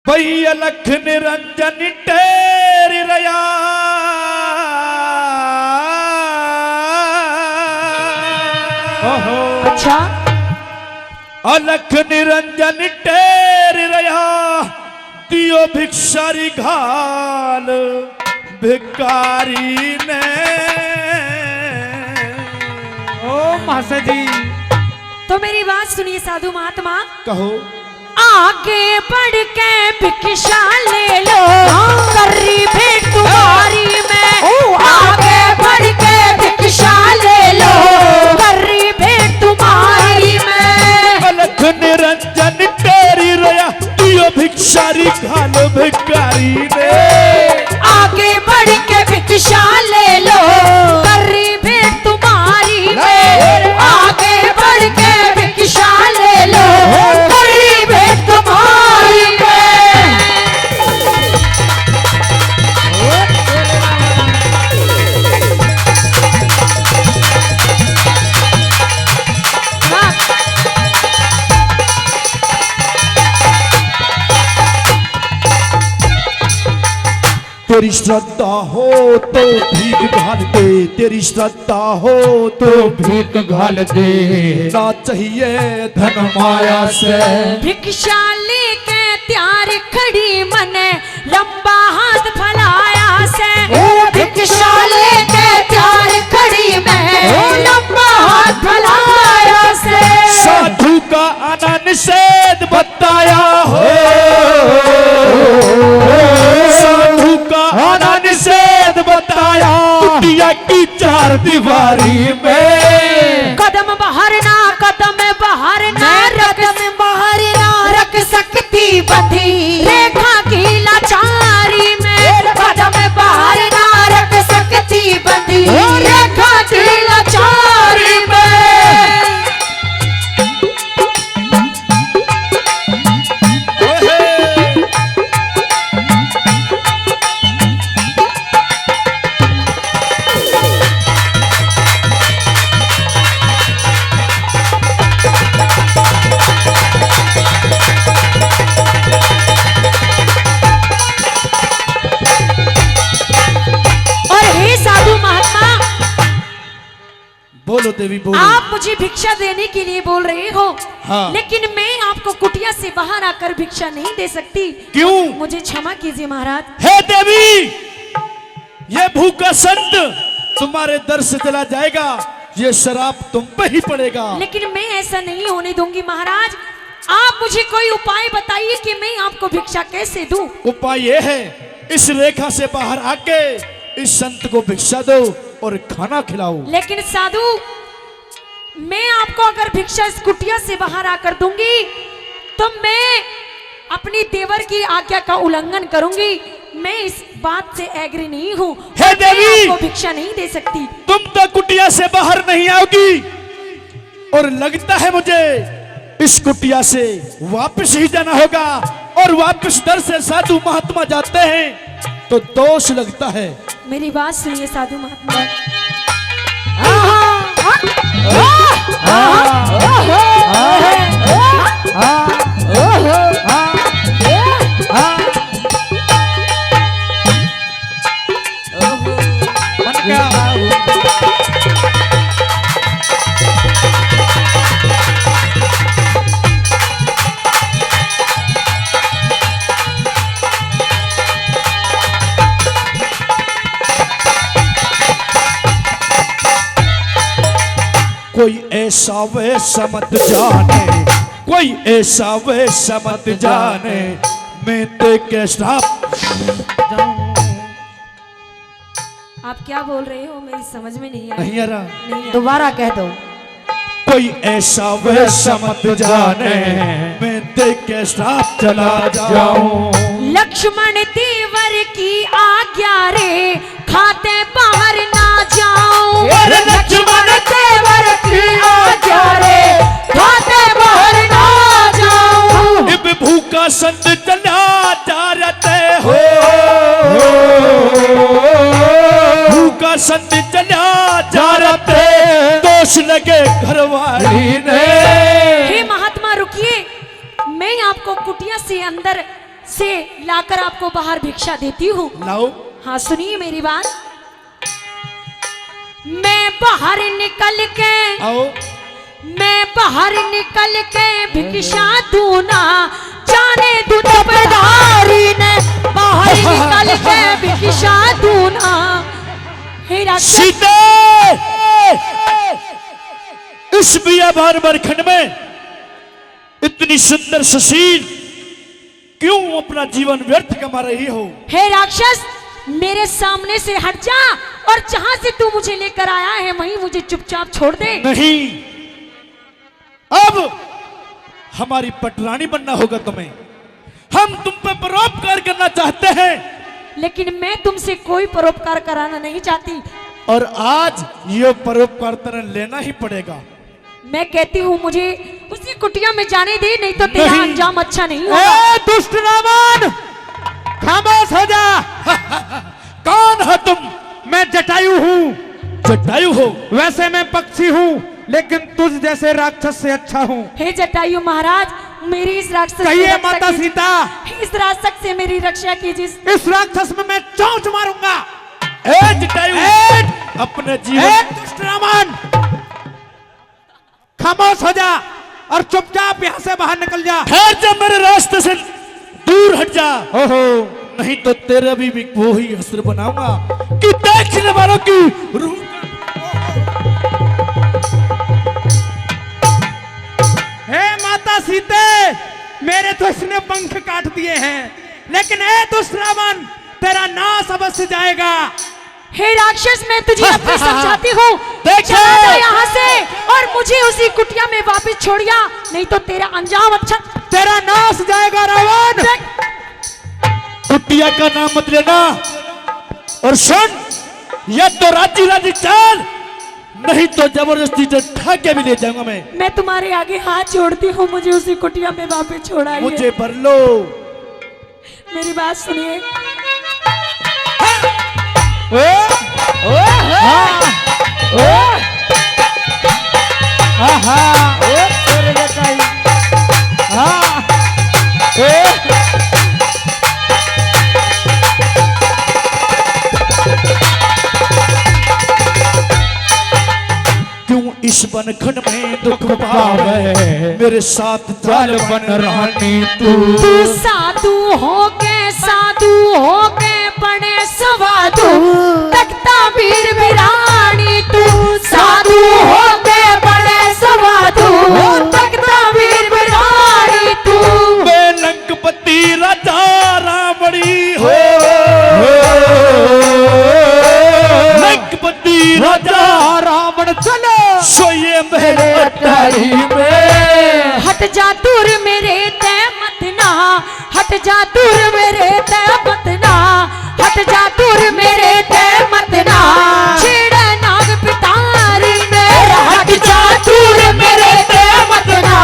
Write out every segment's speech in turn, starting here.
भई अलख निरंजन टेरी रया अच्छा अलख निरंजन टेरी रया दियो भिक्षारी घाल भिकारी ने। ओ महाशय जी तो मेरी बात सुनिए साधु महात्मा, कहो। आगे बढ़ के भिक्षा ले लो कर्री भेंट तुम्हारी में। आगे बढ़ के भिक्षा ले लो कर्री भेंट तुम्हारी में। अलख निरंजन टेरी रया दियो भिक्षारी घाल भिकारी ने। आगे बढ़ के भिक्षा ले लो कर्री भेंट तुम्हारी में। आगे बढ़ के भिक्षा ले लो कर्री भेंट तुम्हारी में। तेरी श्रद्धा हो तो भीख घाल दे, तेरी श्रद्धा हो तो भीख घाल दे, ना चाहिए धन माया से। भिक्षा लेके त्यार खड़ी मने लंबा हाथ फैलाया से। भिक्षा लेके त्यार खड़ी में लंबा हाथ फैलाया से। साधु का आनंद निषेध बताया हो, साधु का आनंद निषेध बताया कुटिया की चार दीवारी में। कदम बाहर ना रख बाहर ना रख सकती बंधी रेखा की लाचारी में। कदम बाहर ना रख सकती बंधी रेखा की लाचारी में। बोलो देवी बोलो। आप मुझे भिक्षा देने के लिए बोल रहे हो, हाँ। लेकिन मैं आपको कुटिया से बाहर आकर भिक्षा नहीं दे सकती। क्यों? मुझे क्षमा कीजिए महाराज। हे देवी, ये भूखा संत तुम्हारे दर से चला जाएगा, ये शराब तुम पे ही पड़ेगा। लेकिन मैं ऐसा नहीं होने दूंगी महाराज। आप मुझे कोई उपाय बताइए कि मैं आपको भिक्षा कैसे दूं। उपाय ये है, इस रेखा से बाहर आके इस संत को भिक्षा दो और खाना खिलाओ। लेकिन साधु, मैं आपको अगर भिक्षा इस कुटिया से बाहर आकर दूंगी तो मैं अपनी देवर की आज्ञा का उल्लंघन करूंगी। मैं इस बात से एग्री नहीं हूँ। हे देवी, मैं आपको भिक्षा नहीं दे सकती। तुम तो कुटिया से बाहर नहीं आओगी और लगता है मुझे इस कुटिया से वापस ही जाना होगा। और वापस दर से साधु महात्मा जाते हैं तो दोष लगता है। मेरी बात सुनिए साधु महात्मा। कोई ऐसा वैसा मत जाने, कोई ऐसा वैसा मत जाने, मैं ते के श्राप। आप क्या बोल रहे हो, मेरी समझ में नहीं आ नहीं आ रहा, नहीं आ रहा। दोबारा कह दो। कोई ऐसा वैसा मत जाने, मैं ते के श्राप चला जाऊं। लक्ष्मण देवर की आज्ञा रे खाते बाहर ना जाऊं। लक्ष्मण देवर की आज्ञा रे खाते बाहर ना जाऊं। इब भूखा संत चला जा रहते हो, भूखा संत चला जा रहते, दोष लगे घरवाली ने। हे महात्मा रुकिए, मैं आपको कुटिया से अंदर से लाकर आपको बाहर भिक्षा देती हूँ। लाओ। हाँ सुनिए मेरी बात। मैं बाहर निकल के आओ। मैं बाहर निकल के भिक्षा दूना, जाने दुनियादारी ने बाहर निकल के भिक्षा दूना। हे राक्षस, सीते इस बियाबान बरखंड में इतनी सुंदर सुशील क्यों अपना जीवन व्यर्थ कमा रही हो? हे राक्षस, मेरे सामने से हट जा और जहां से तू मुझे लेकर आया है वहीं मुझे चुपचाप छोड़ दे। नहीं, अब हमारी पटरानी बनना होगा तुम्हें। हम तुम पे परोपकार करना चाहते हैं, लेकिन मैं तुमसे कोई परोपकार कराना नहीं चाहती। और आज ये परोपकार तुम्हें लेना ही पड़ेगा। मैं कहती हूँ मुझे उसी कुटिया में जाने दे, नहीं तो तेरा नहीं। अंजाम अच्छा नहीं होगा। ए दुष्ट रावण, खामोश हो जा। कौन है तुम? मैं जटायु हूँ। जटायु हो? वैसे मैं पक्षी हूँ, लेकिन तुझ जैसे राक्षस से अच्छा हूँ। हे जटायु महाराज, मेरी इस राक्षस से कहिए रक्षा माता कीजिए। सीता, इस राक्षस से मेरी रक्षा कीजिए। इस राक्षस में मैं चोंच मारूंगा। ए जटायु, अपने ए जीवन दुष्ट रावण, खामोश हो जा और चुपचाप यहाँ से बाहर निकल जा। ठहर जा, मेरे रास्ते से दूर हट जा। ओहो, नहीं तो तेरा भी वो ही असर बनाऊंगा कि देखने वालों की रूह। हे माता सीते, मेरे तो इसने पंख काट दिए हैं, लेकिन ए दुष्ट रावण, तेरा नाश अवश्य जाएगा। हे राक्षस, मैं तुझे अपनी समझाती हूँ। देखो। चला जा यहाँ से और मुझे उसी कुटिया में वापस छोड़िया, नहीं तो तेरा अंजाम अच्छा। तेरा नाश जाएगा रावण। कुटिया का नाम मत लेना। और सुन, या तो राजी राजी चल, नहीं तो जबरदस्ती से ठाके भी ले जाऊंगा मैं तुम्हारे आगे हाथ जोड़ती हूँ, मुझे उसी कुटिया में वापस छोड़ाइए। मुझे भर लो। मेरी बात सुनिए। ओ, ओ, हाँ, ओ, आहा, ओ, तेरे जटायु, हाँ, ओ, क्यों इस बनखंड में दुख पावे, मेरे साथ चाल बन रानी तू। तू साधु हो के पड़े सवादु, तख्ता वीर वीरानी। तू साधु हो के पड़े सवादु, तख्ता वीर वीरानी। तू मैं लंकपति राजा रावणी हो। लंकपति राजा रावण चलो सोए मेरे अटारी में। हट जा दूर मेरे ते मत ना, हट जा दूर मेरे ते मत ना, हट जा दूर मेरे ते मत ना। छेड़ा नाग पितारी ने, हट जा दूर मेरे ते मत ना,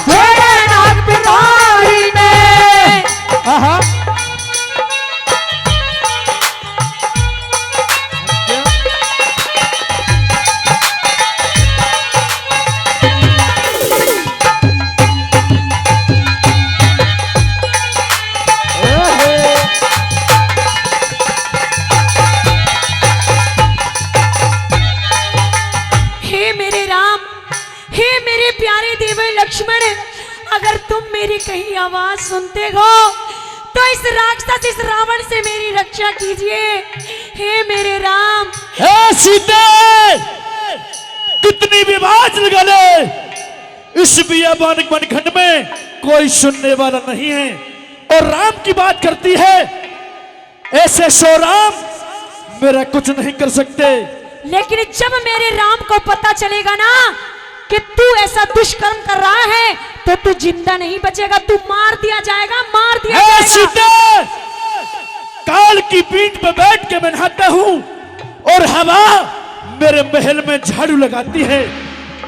छेड़ा नाग पितारी ने। आहा, हे मेरे राम, हे मेरे प्यारे देवर लक्ष्मण, अगर तुम मेरी कहीं आवाज सुनते हो तो इस राक्षस, इस रावण से मेरी रक्षा कीजिए। हे मेरे राम। हे सीते, कितनी भी आवाज लगा ले, इस बियाबान बनखंड में कोई सुनने वाला नहीं है। और राम की बात करती है, ऐसे सो राम मेरा कुछ नहीं कर सकते। लेकिन जब मेरे राम को पता चलेगा ना कि तू ऐसा दुष्कर्म कर रहा है, तो तू जिंदा नहीं बचेगा, तू मार दिया जाएगा, मार दिया हे जाएगा। सीते, काल की पीठ पर बैठ के मैं नहाता हूँ और हवा मेरे महल में झाड़ू लगाती है,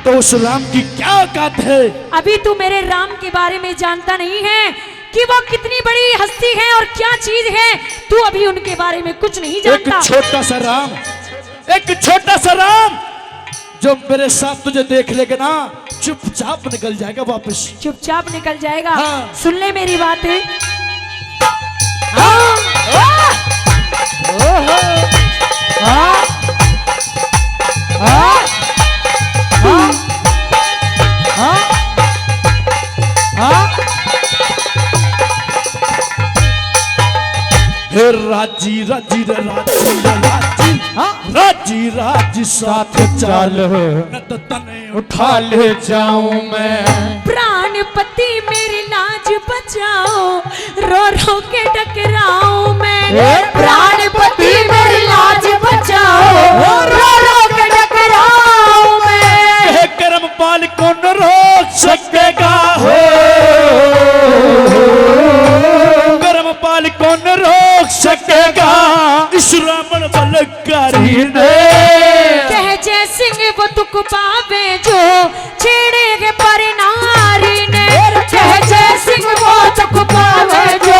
तो उस राम की क्या औकात है? अभी तू मेरे राम के बारे में जानता नहीं है कि वो कितनी बड़ी हस्ती है और क्या चीज है। तू अभी उनके बारे में कुछ नहीं एक जानता। छोटा सा राम, एक छोटा सा राम जो मेरे साथ तुझे देख लेगा ना, चुपचाप निकल जाएगा वापस। चुपचाप निकल जाएगा। हाँ। सुन ले मेरी बात है। हे राजी राजी रे राजी रे राजी, राजी राजी साथ चाल, न तो तने उठा ले जाऊं मैं। प्राणपति मेरी लाज बचाओ, रो रो के टकराऊं मैं। प्राणपति मेरी लाज बचाओ, रो रो के टकराऊं मैं। हे कर्मपाल कौन रोक सकेगा हो, कर्मपाल कौन रोक सकेगा इस रावण बलकारी ने। कह जय सिंह वो तुक पावे जो छेड़ेगे पर नारी ने। कह जय सिंह वो तुक पावे जो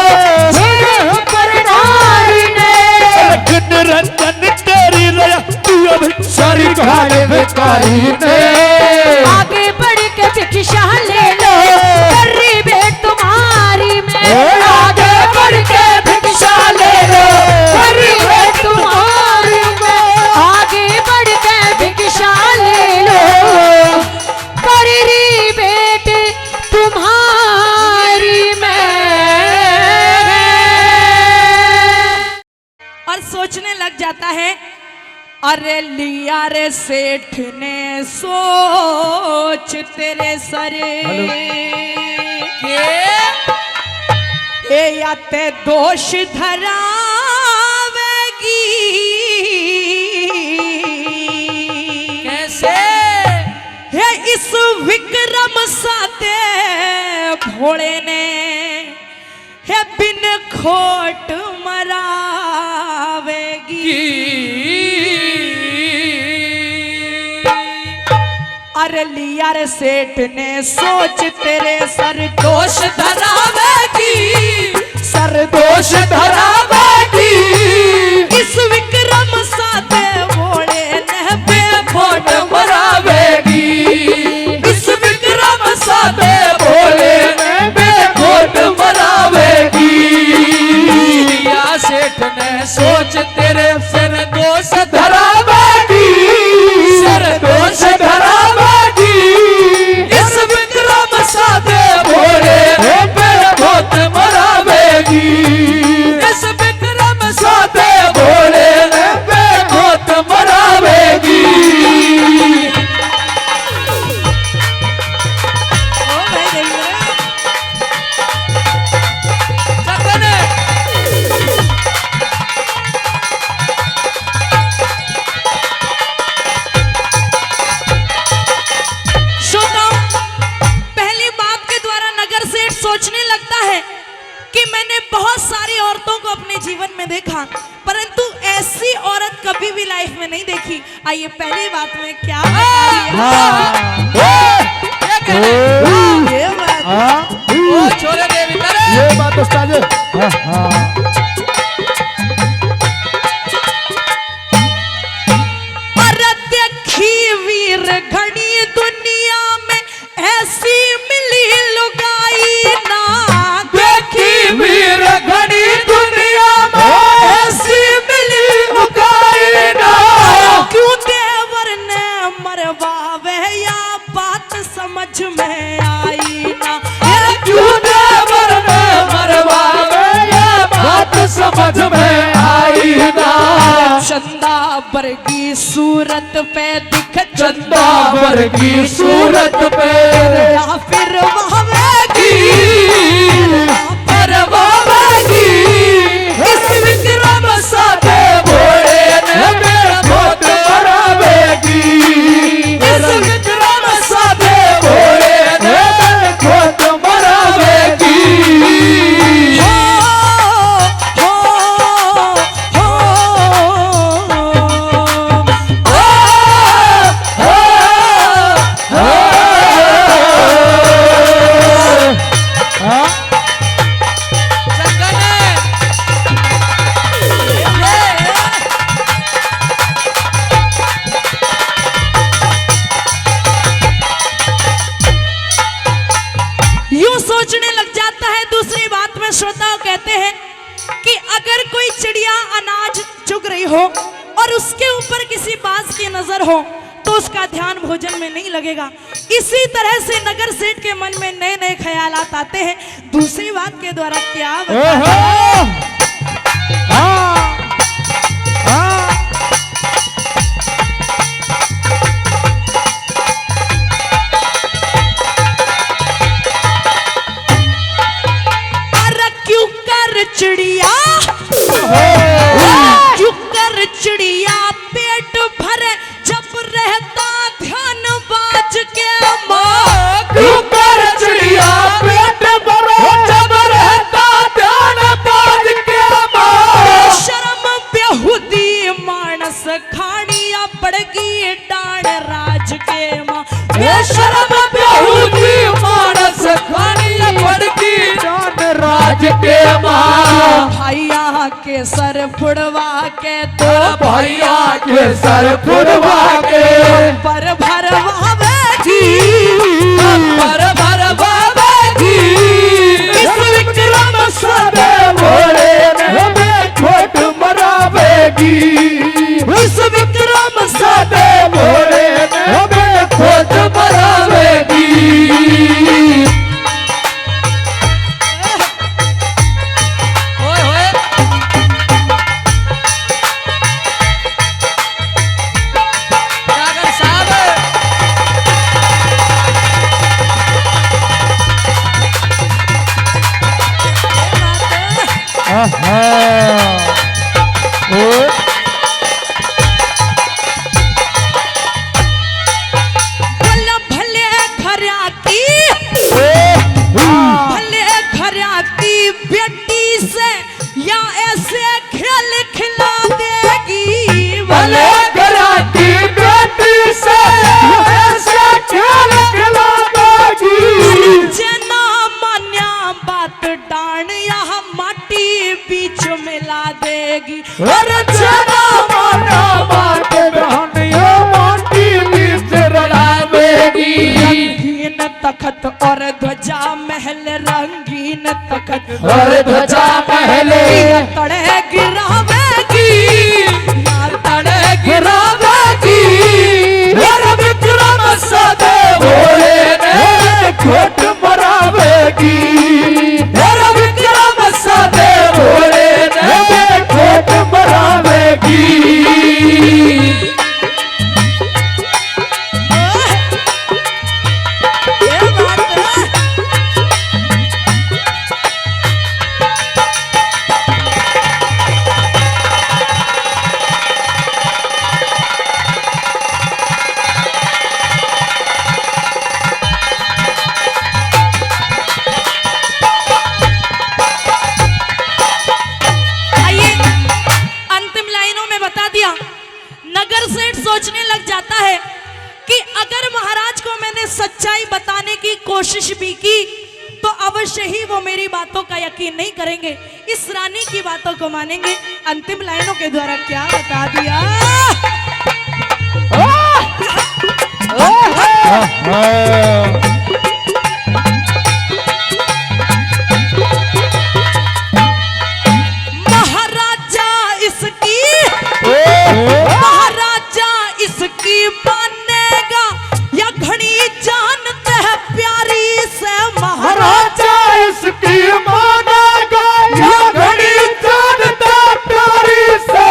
छेड़ेगे पर नारी ने। लखन रंजन तेरी रया तू अब सारी घाले बेकारी ने। आगे बढ़ के भिक्षा ले लो, गरीब है तुम्हारी में। आगे बढ़ के भिक्षा ले लो, गरीब है तुम्हारी में। आगे बढ़ के भिक्षा ले लो, गरीब बेटे तुम्हारी में। और सोचने लग जाता है, अरे लिया रे सेठ ने सोच तेरे सरे के या ते दोष धरावेगी। कैसे है इस विक्रम साते भोले ने है बिन खोट मरावेगी। अरे लिया रे सेठ ने सोच तेरे सर दोष धरावेगी, सर दोष धरावेगी। इस विक्रम साथे भोले ने बेखोट मरावेगी। इस विक्रम साथे भोले ने बेखोट मरावेगी। लिया सेठ ने सोच तेरे सर दोष धरावेगी, सर दोष धरावेगी। इस विक्रम साथे भोले ने बेखोट मरावेगी। इस विक्रम साथे भोले ने बेखोट मरावेगी। सोचने लगता है कि मैंने बहुत सारी औरतों को अपने जीवन में देखा, परंतु ऐसी औरत कभी भी लाइफ में नहीं देखी। आइए पहली बात में क्या छोरे देवी ये बात उस्ताद देखी वीर घड़ी दुनिया में ऐसी मिली लुगाई ना। देखी वीर घड़ी दुनिया में ऐसी मिली लुगाई ना। क्यों देवर ने मरवावे या बात समझ में आई ना। क्यों देवर ने मरवावे या बात समझ में आई ना। चंदा वर्गी सूरत पे दिख, चंदा वर्गी सूरत पे या फिर वहवेगी, पर वहवेगी। इस विक्रम साथे भोले ने बेखोट मरावेगी। इस विक्रम साथे भोले ने बेखोट मरावेगी। श्रोताओं कहते हैं कि अगर कोई चिड़िया अनाज चुग रही हो और उसके ऊपर किसी बाज की नजर हो तो उसका ध्यान भोजन में नहीं लगेगा। इसी तरह से नगर सेठ के मन में नए नए ख्यालात आते हैं। दूसरी बात के द्वारा क्या चिड़िया क्यों कर चिड़िया पेट भरे जब रहता ध्यान बाज के माँ क्यों कर चिड़िया पेट भरे जब रहता ध्यान बाज के माँ शर्म बेहुदी मानस खानिया पड़गी डाण राज के माँ शर्म बेहुदी मानस खानिया पड़गी डाण राज के माँ भैया के सर फुड़वा के तो भैया के सर फुड़वा के पर भरवावेगी पर भरवावेगी इस विक्रम सदे भोले में खोट मरावेगी इस विक्रम सदे भोले में खोट मरावेगी भले घरा की बेटी से या ऐसे खेल खिला देगी भले घरा की बेटी से ऐसे खेल खिला देगी जना मान्या बात डाण यहाँ माटी बीच मिला देगी अरे जना माना बात बहनिया माटी बीच रलावेगी रंगीन तखत और ध्वजा महल रंगीन तखत और ध्वजा महले तड़े गिरावेगी तड़े गिरावेगी अरे विक्रम सदे भोले ने खोट मरावेगी अरे विक्रम सदे भोले ने खोट मरावेगी ये बात है। आइए अंतिम लाइनों में बता दिया। नगर सेठ सोचने लग जाता है कि अगर महाराज को मैंने सच्चाई बताने की कोशिश भी की तो अवश्य ही वो मेरी बातों का यकीन नहीं करेंगे, इस रानी की बातों को मानेंगे। अंतिम लाइनों के द्वारा क्या बता दिया। महाराजा इसकी मानेगा या घड़ी जानते हैं प्यारी से महाराजा इसकी मानेगा या घड़ी जानता प्यारी से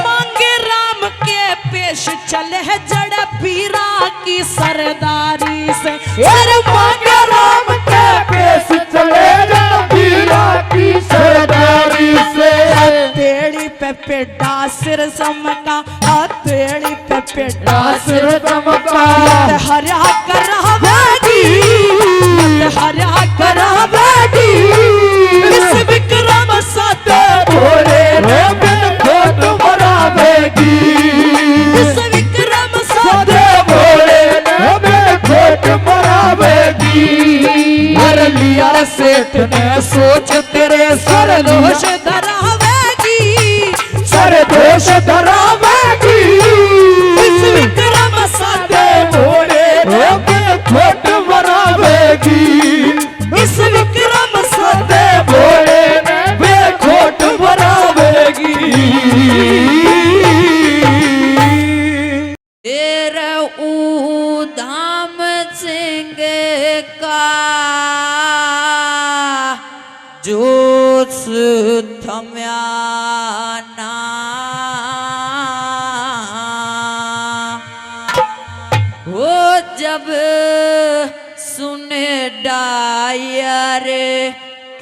मांगे राम के पेश चले है जड़ पीरा की सरदारी से अरे मांगे राम के पेश चले जा पीरा की सरदारी से हथेली पे पेटा सिर समका हथेली पे पेटा सिर चमका हरा करावेगी हरा करावेगी इस विक्रम सदे भोले में खोट मरावेगी इस विक्रम सदे भोले में खोट मरावेगी हर लिया सेठ ने सोच तेरे सर दोष धरावेगी सर दोष धरावेगी इस विक्रम सदे भोले में खोट मरावेगी इस विक्रम सदे भोले में खोट मरावेगी तेरे उधाम सिंह का जोश थम्या ना वो जब सुने डायर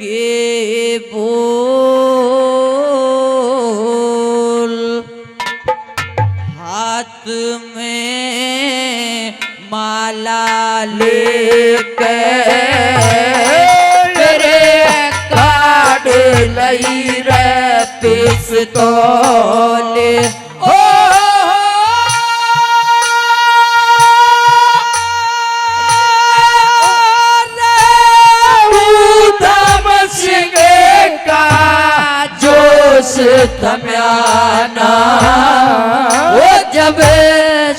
के बोल हाथ में माला लेके तेरे काट लई रे पिस्तौल ओ जोश थम्याना वो जब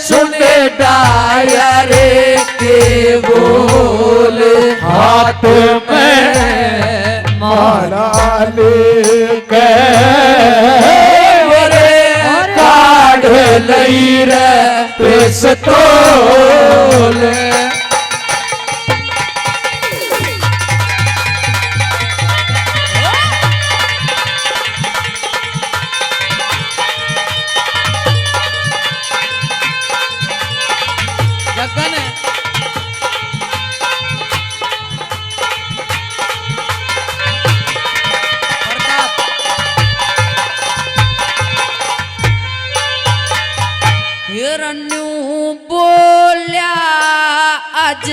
सुने डायर के बोल हाथ में माला लेके काढ़ लई रे पिस्तौल हिरण्यू बोल्या आज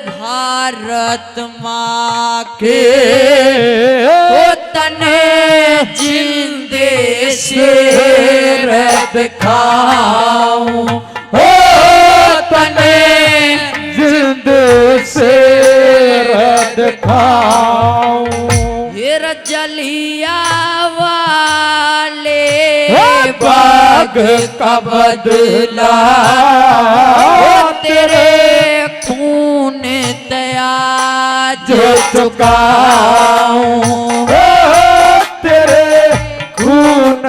भारत माँ के तने जिंदे शेर दिखाऊं हो तने जिंदे से दिखाऊं हिर जलिया वाले बाग का बदला तेरे खून तयाज चुकाऊं तेरे खून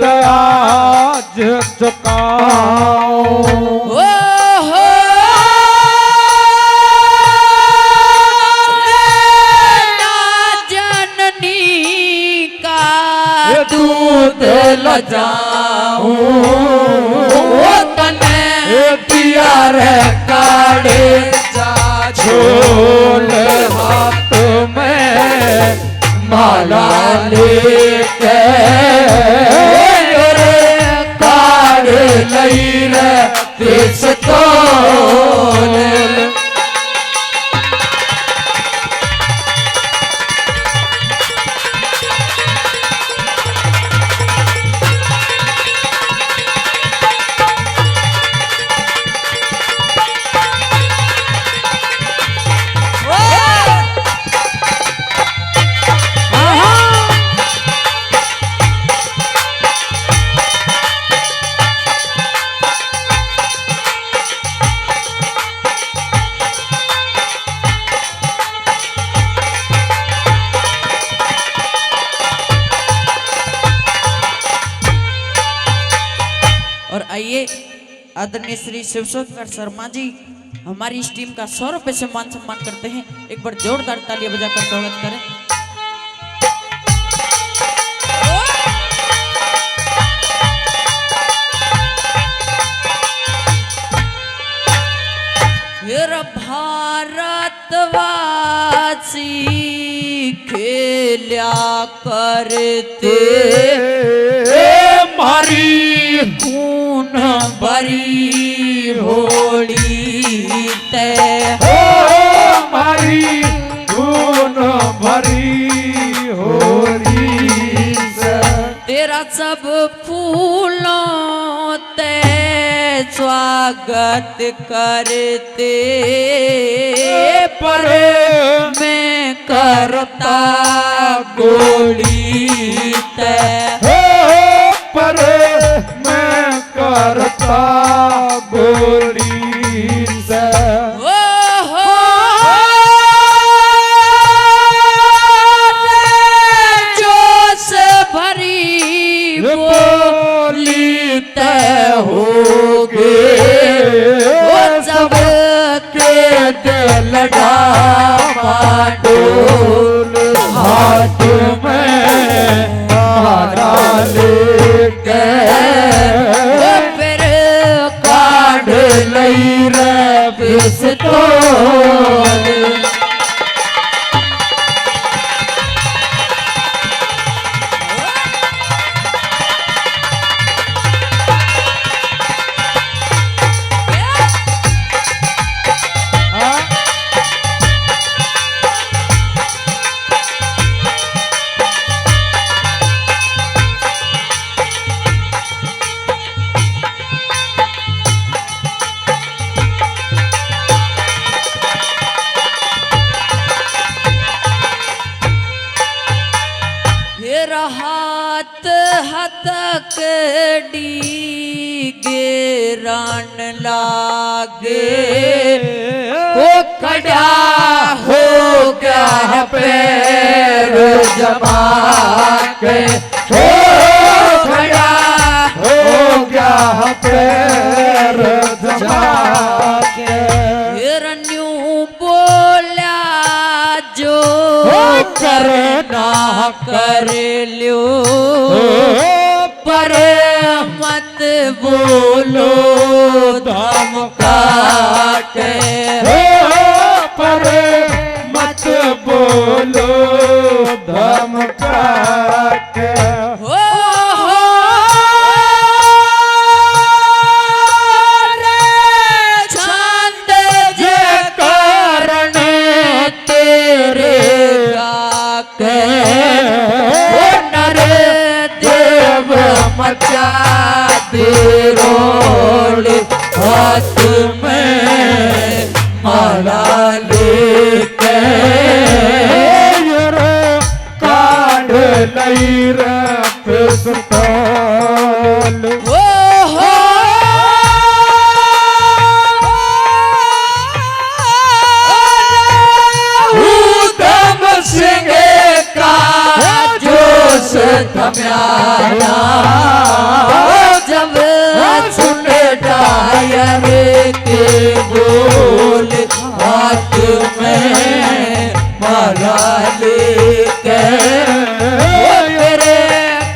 ताज चुकाऊं दूध लजाऊं तने पिया रे काढ़े छोल हाथ में माला लेके काढ़ लई रे पिस्तौल और आइए आदरणीय श्री शिवशंकर शर्मा जी हमारी इस टीम का 100 रुपए से मान सम्मान करते हैं। एक बार जोरदार तालियां बजाकर स्वागत करें। फिर भारतवासी खेल्या करते मारी खून भरी होली ते मारी खून भरी होली तेरा सब फूलों ते स्वागत करते पर मैं करता गोली ते पर मैं करता गोली से जोश भरी बोली तय होगे वो सब के दिल डोल हाथ में माला लेके फिर काढ़ लई रे पिस्तौल हाथ हथकड़ी गेरान लागे वो कड़ा हो गया पैर जमा के हो खड़ा हो गया पैर जमा के हिरण्यू बोला जो करना कर लो पर मत बोलो धमका के पर मत बोलो धमका के हो रे छंद ये कारण तेरे गाके ओ नर देव मचा दे रोल हाथ में माला लेके रे काढ़ लई रे पिस्तौल हो उधम सिंह का जोश थम्याना जब सुन डायर के बोल हाथ में माला लेके मेरे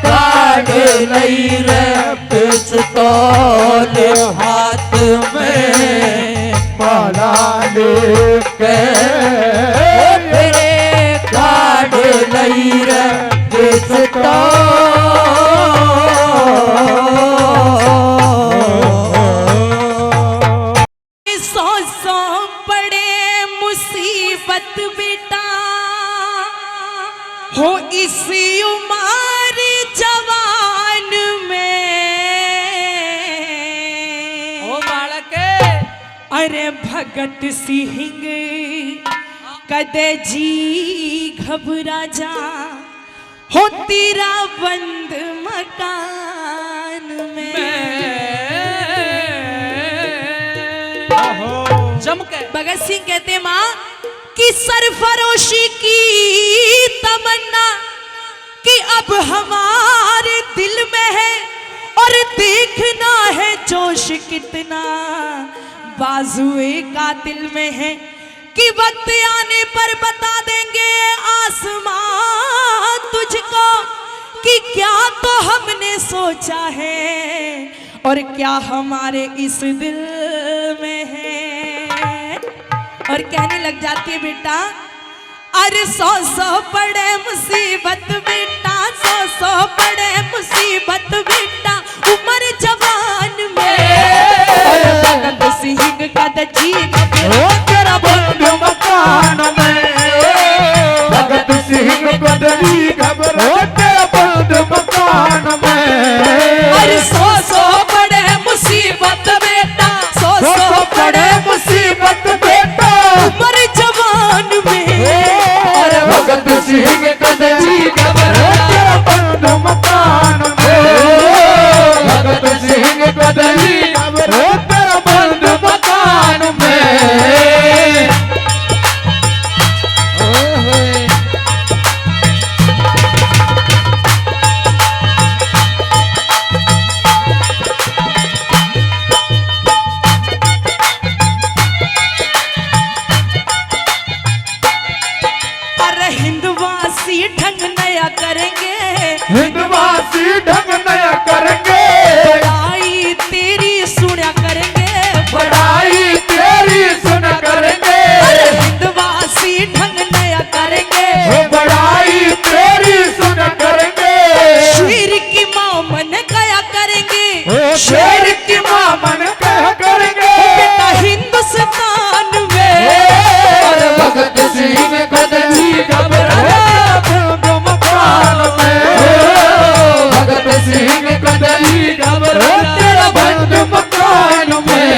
काढ़ लई रे पिस्तौल हाथ में माला लेके मेरे काढ़ लई रे पिस्तौल सौ सौ बड़े मुसीबत बेटा हो इसी उम्र जवान में ओ बालक अरे भगत सिंह कदे जी घबरा जा हो तेरा बंद मकान में चमके भगत सिंह कहते माँ कि सरफरोशी की तमन्ना कि अब हमारे दिल में है और देखना है जोश कितना बाजुए कातिल में है कि वक्त आने पर बता देंगे आसमां तुझको कि क्या तो हमने सोचा है और क्या हमारे इस दिल में है। और कहने लग जाती है बेटा अरे सौ सौ बड़े मुसीबत बेटा सौ सौ बड़े मुसीबत बेटा उम्र जवान में भगत सिंह का जी ओ तेरा बंद मकान में भगत सिंह बदली घबरा तेरा बंद मकान में अरे सौ सौ बड़े मुसीबत बेटा सौ सौ बड़े मुसीबत बेटा उम्र जवान में अरे भगत सिंह बदली घबरा तेरा बंद मकान में भगत सिंह बदली घबरा तेरा बंद मकान में अरे हिंदवासी ढंग नया करेंगे हिंदवासी ढंग नया करेंगे बड़ाई तेरी सुना करेंगे बड़ाई तेरी सुन करेंगे अरे हिंदवासी ढंग नया करेंगे बड़ाई तेरी सुन करेंगे शेर की माँ मन गया करेंगे शेर की माँ मन कह करेंगे बेटा हिंदुस्तान में और भगत सिंह बदली घबरा मकान में भगत सिंह बदली घबरा तेरा बंद मकान में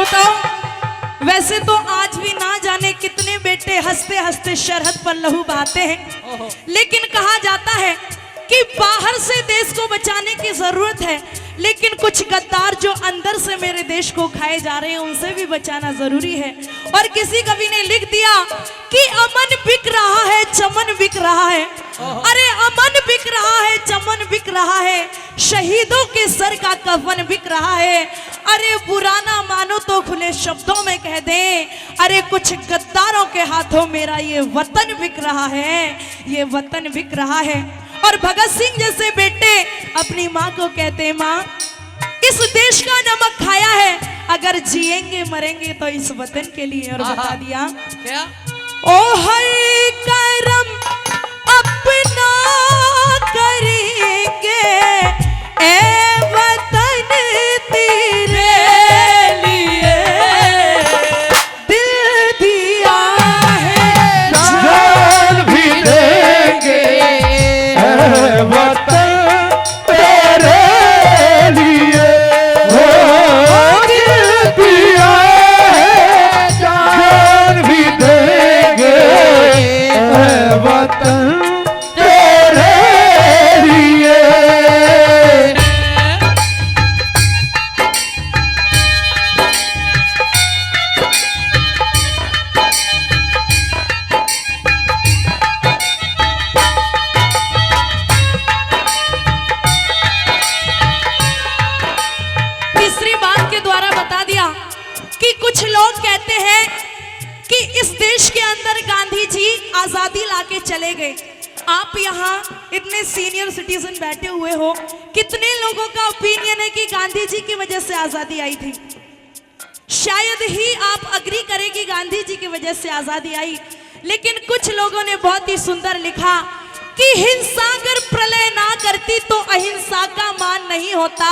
श्रोताओं, वैसे तो आज भी ना जाने कितने बेटे हंसते हंसते शरहद पर लहू बहाते हैं, लेकिन कहा जाता है कि बाहर से देश को बचाने की जरूरत है, लेकिन कुछ गद्दार जो अंदर से मेरे देश को खाए जा रहे हैं उनसे भी बचाना जरूरी है। और किसी कवि ने लिख दिया कि अमन बिक रहा है, चमन बिक रहा है। अरे अमन बिक रहा है, चमन बिक रहा है, शहीदों के सर का कफन बिक रहा है। अरे बुरा ना मानो तो खुले शब्दों में कह दे, अरे कुछ गद्दारों के हाथों मेरा ये वतन बिक रहा है, ये वतन बिक रहा है। और भगत सिंह जैसे बेटे अपनी माँ को कहते, माँ इस देश का नमक खाया है, अगर जिएंगे मरेंगे तो इस वतन के लिए। और बता दिया क्या? ओ हर करम अपना करेंगे, ए वतन तेरे लिए दिल दिया है, जान भी देंगे वतन तेरे लिए, हो दिल दिया है, जान भी देंगे वतन तेरे लिए। तीसरी बात के द्वारा बता दिया कि कुछ लोग कहते हैं कि इस देश के अंदर गांधी जी आजादी लाके चले गए। आप यहाँ इतने सीनियर सिटीजन बैठे हुए हो, कितने लोगों का ओपिनियन है कि गांधी जी की वजह से आजादी आई थी? शायद ही आप अग्री करें कि गांधी जी की वजह से आजादी आई, लेकिन कुछ लोगों ने बहुत ही सुंदर लिखा कि हिंसा अगर प्रलय ना करती तो अहिंसा का मान नहीं होता।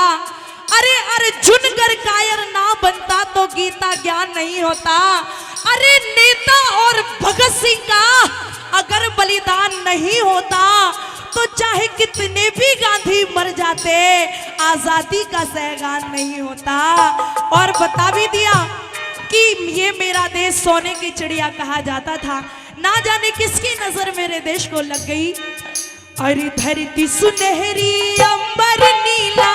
अरे अर्जुन अगर कायर ना बनता तो गीता ज्ञान नहीं होता। अरे नेता और भगत सिंह का अगर बलिदान नहीं होता तो चाहे कितने भी गांधी मर जाते, आजादी का सहगान नहीं होता। और बता भी दिया कि ये मेरा देश सोने की चिड़िया कहा जाता था। ना जाने किसकी नजर मेरे देश को लग गई। अरे धरती सुनहरी अंबर नीला,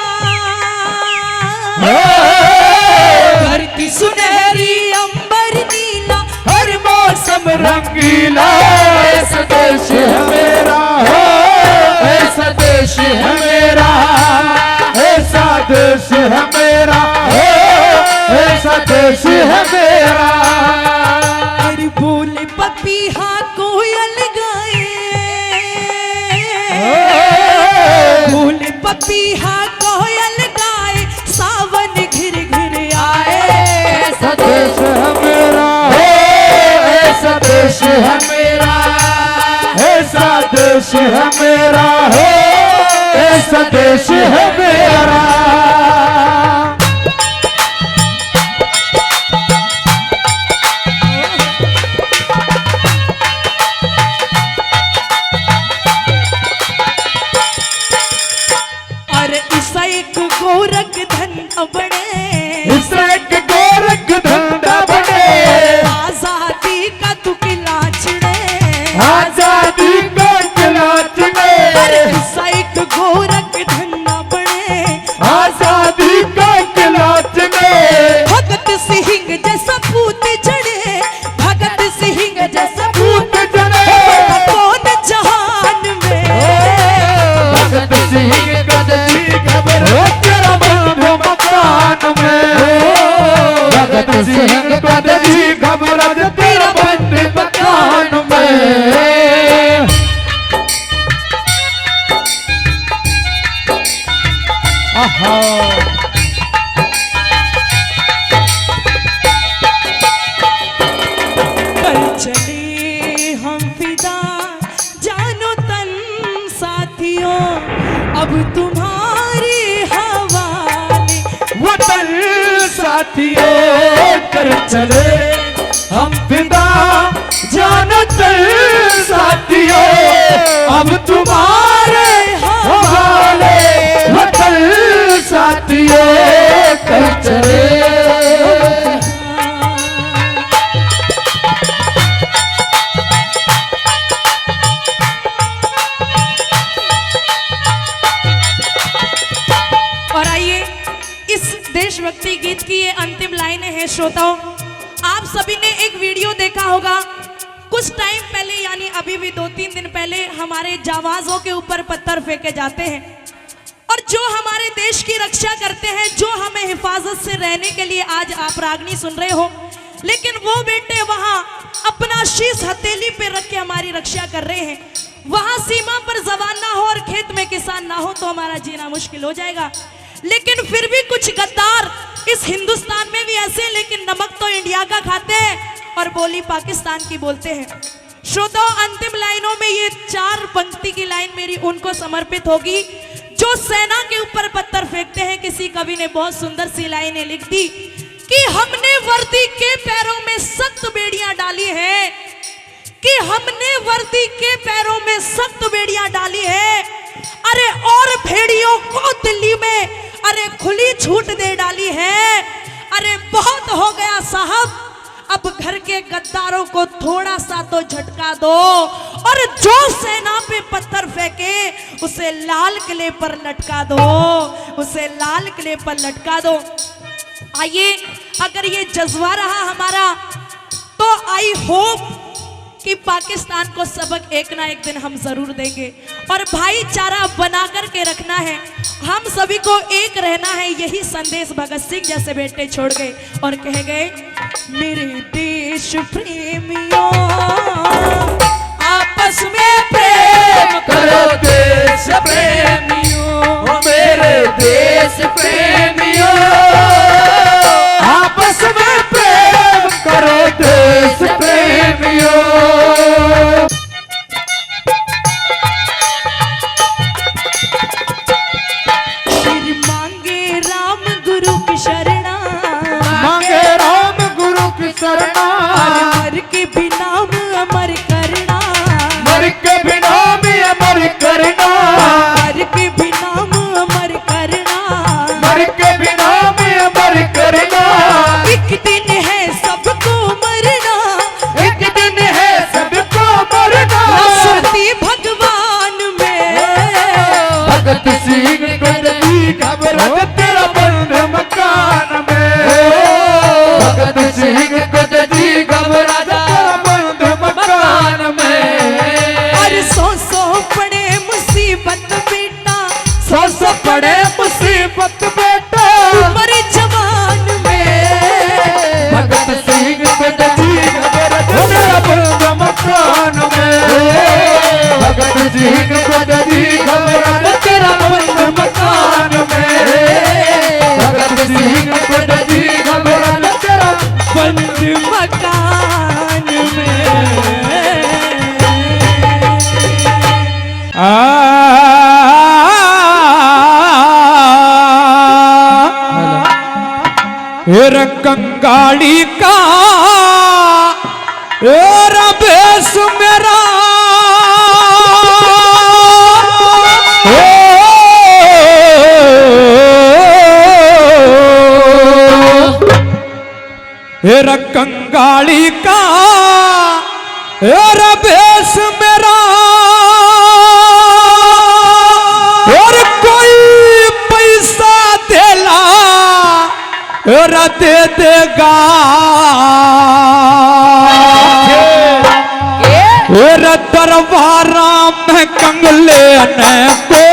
धरती सुनहरी अंबर नीला, हर मौसम रंगीला, ऐसा देश है मेरा, हो ऐसा देश है मेरा, ऐसा देश है मेरा, हो ऐसा देश है मेरा। अरे बोले पपीहा कोयल गाए, बोले पपीहा कोयल गाए, सावन घिर घिर आए, ऐसा देश है मेरा, हो ऐसा देश है मेरा, ऐसा देश है मेरा, हो ऐसा देश है मेरा। अरे इसा एक गोरख धन बने, इससे एक गोरख धंधा बने, आजादी का तू किला छिड़े, आजादी का किला चुने, अरे इसा एक गोरख धन बने, आजादी का किला चुने। भगत सिंह जैसा पूत चढ़े, भगत सिंह जैसा पूत चढ़े, कौन जहान में। भगत सिंह कदली खबर हो तेरा बंधु मकान में, भगत सिंह कदली खबर हो तेरा बंधु मकान में। आहा कर चले हम फिदा जानो तन साथियों, अब तुम्हारे हवाले। वतन साथियों कर श्रोताओं, आप सभी ने एक वीडियो देखा होगा कुछ टाइम पहले, यानी अभी भी 2-3 दिन पहले हमारे जाबाजों के ऊपर पत्थर फेंके जाते हैं और जो हमारे देश की रक्षा करते हैं, जो हमें हिफाजत से रहने के लिए आज आप रागनी सुन रहे हो, लेकिन वो बेटे वहां अपना शीश हथेली पे रख के हमारी रक्षा कर रहे हैं। वहां सीमा पर जवान ना हो और खेत में किसान ना हो तो हमारा जीना मुश्किल हो जाएगा। लेकिन फिर भी कुछ गद्दार इस हिंदुस्तान में भी ऐसे हैं, लेकिन नमक तो इंडिया का खाते हैं और बोली पाकिस्तान की बोलते हैं। श्रोताओं, अंतिम लाइनों में ये 4 पंक्ति की लाइन मेरी उनको समर्पित होगी जो सेना के ऊपर पत्थर फेंकते हैं। किसी कवि ने बहुत सुंदर सी लाइनें लिख दी कि हमने वर्दी के पैरों में सख्त बेड़ियां डाली है, कि हमने वर्दी के पैरों में सख्त बेड़ियां डाली है, अरे और भेड़ियों को दिल्ली में अरे खुली छूट दे डाली है। अरे बहुत हो गया साहब, अब घर के गद्दारों को थोड़ा सा तो झटका दो और जो सेना पे पत्थर फेंके उसे लाल किले पर लटका दो, उसे लाल किले पर लटका दो। आइए, अगर ये जज्बा रहा हमारा तो आई होप कि पाकिस्तान को सबक एक ना एक दिन हम जरूर देंगे और भाईचारा बना करके रखना है, हम सभी को एक रहना है। यही संदेश भगत सिंह जैसे बेटे छोड़ गए और कह गए, मेरे देश प्रेमियों आपस में प्रेम करो देश प्रेमियों, मेरे देश प्रेमियों, आपस में प्रेम करो देश प्रेमियों। मांगे राम गुरु की शरणा, मांगे राम गुरु की शरणा, मर के भी नाम अमर करना, मर के भी नाम अमर करना, मर के भी नाम अमर करना, मर के भी नाम अमर करना। एक दिन है सबको मरना, एक दिन है सबको मरना। सुरती भगवान में भगत सिंह को दी खबर तेरा बंद मकान में, भगत सिंह को दी खबर तेरा बंद मकान में। और सौ पड़े मुसीबत बेटा, सौ पड़े मुसीबत बेटा, उम्र जवान में भगत सिंह को दी खबर तेरा बंद मकान में, भगत सिंह को दी खबर तेरा बंद मकान में, भगत सिंह को दी खबर तेरा बंद मकान में। कंगाली का बेस मेरा कंगाली का बेस मेरा, और कोई पैसा देला दे देगा, दरबारा में कंगले को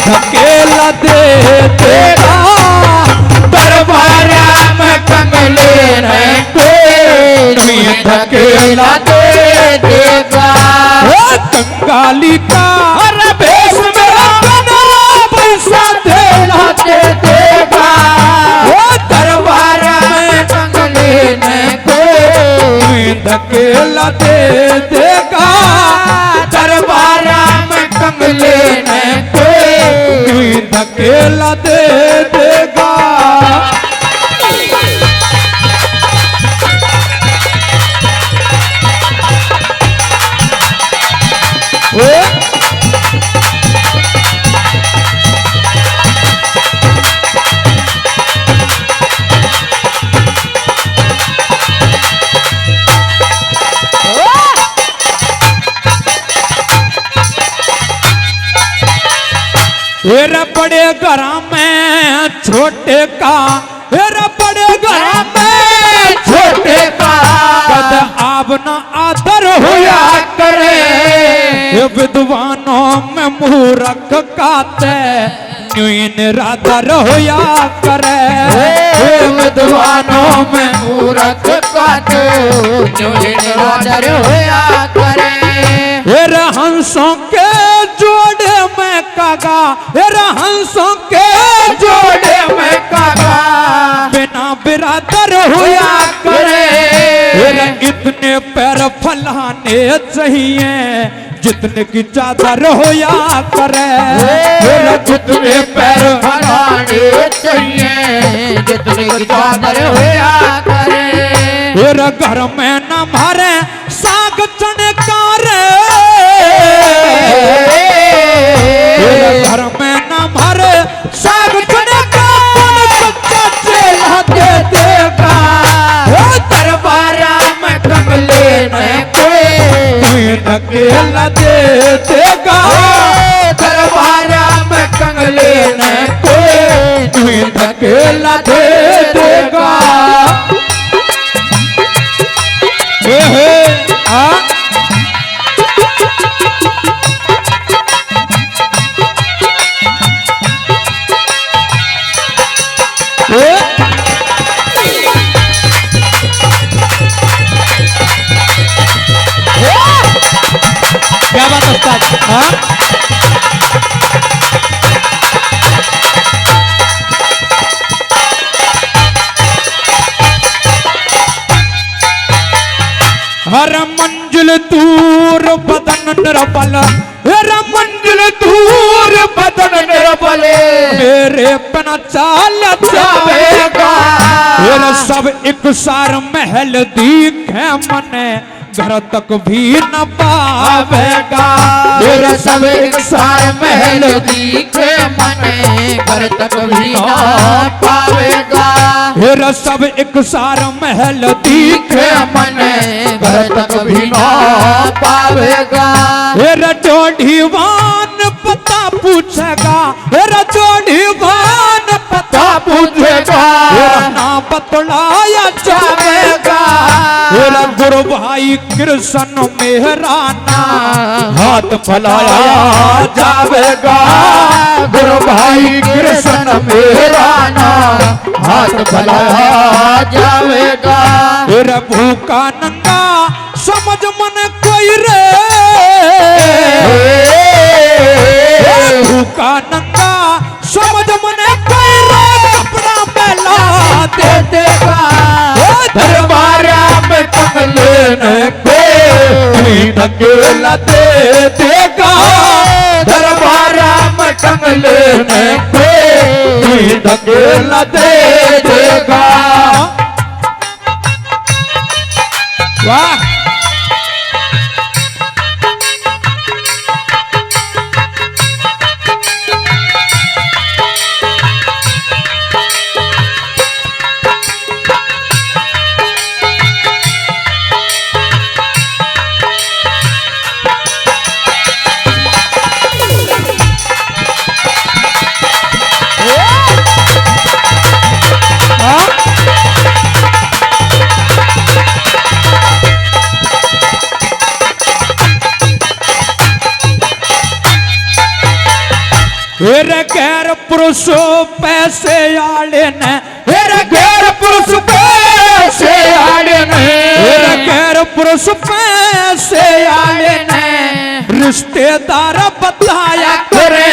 धकेला दे देगा, दरबारा में कंगले को धकेला दे देगा। कंगाली का बेस मेरा पैसा देला दे देगा, दरबारा में कंगले को धकेला दे देगा, दरबारा में कंगले को धकेला दे देगा। बड़े घर में छोटे का, बड़े घर में विद्वानों में मूर्ख काते न्यून राधा रोया करे। विद्वानों में मूर्ख काते न्यून राधा रोया करे। हेरा हंसों के जोड़े में कागा, हेरा हंसों के जोड़े में कागा बिना बिरादर होया करे। हेरा इतने पैर फैलाने चाहिए जितने की चादर होया करे। हेरा जितने पैर फैलाने चाहिए जितने की चादर होया करे। हेरा घर में न मारे साग चनकारे, घर में न मारे साग चनकार सच्चा चेला दे देगा। दरबारा में कमले में कोई अकेला दे देगा। दरबारा में कंगले में कोई अकेला दे देगा। क्या बात उस्ताद? हाँ हर मंजिल दूर बदन निरबल, हर मंजिल दूर बदन निरबल मेरे बिना चाल जावेगा। मेरा सब एक सार महल दिखे मने घर तक भी न पावेगा। मेरा सब एक सार महल दिखे मने घर तक भी न पावेगा। मेरा सब एक सार महल दिखे मने घर तक भी न पावेगा। मेरा जोड़ीवान पता पूछेगा, मेरा जोड़ीवान पता पूछेगा। मेरा नाम बतलाया जाएगा। मेरा गुरु भाई कृष्ण मेहराना हाथ फैलाया जाएगा। गुरु भाई कृष्ण मेहराना हाथ फैलाया जाएगा। मेरा भूखा नंगा समझ मन कोई रे, भूखा नंगा समझ मन कोई रे कपड़ा पहला दे देगा। दरबारा में कंगले में कोई अकेला दे देगा। दरबारा में कंगले में कोई अकेला दे देगा। वाह हेरे गैर पुरुष पैसे आड़े ने, हेरे गैर पुरुष पैसे आड़े ने, हेरे गैर पुरुष पैसे आड़े ने रिश्तेदार बताया करे।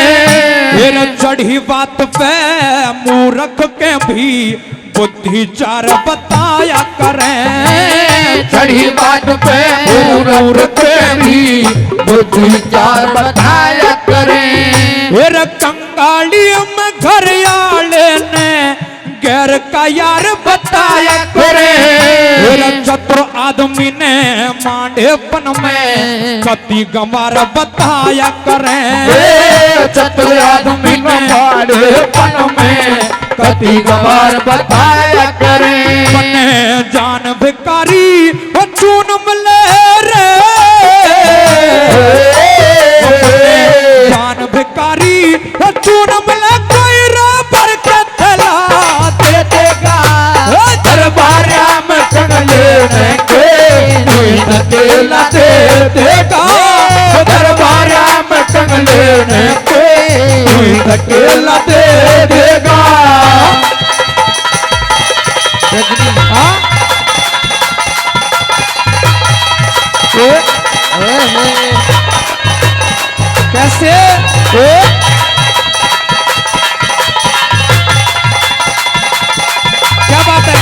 हेरे चढ़ी बात पे मूर्ख के भी बुद्धिचार बताया करें। चढ़ी बात पे मूर्ख के भी बुद्धिचार बताया करें। फिर कंगाली में घर आले ने गैर का यार बताया करे। फिर चतुर आदमी ने मांडेपन में कति गंवार बताया करें। चतुर आदमी ने मांडेपन में कति गंवार बताया करें। बने जान भिकारी वो चून मिले रे, जान भिकारी वो चून मिले कोई रबर के थैला दे देगा। दरबार में कंगले में कोई अकेला दे देगा। दरबार कैसे क्या बात है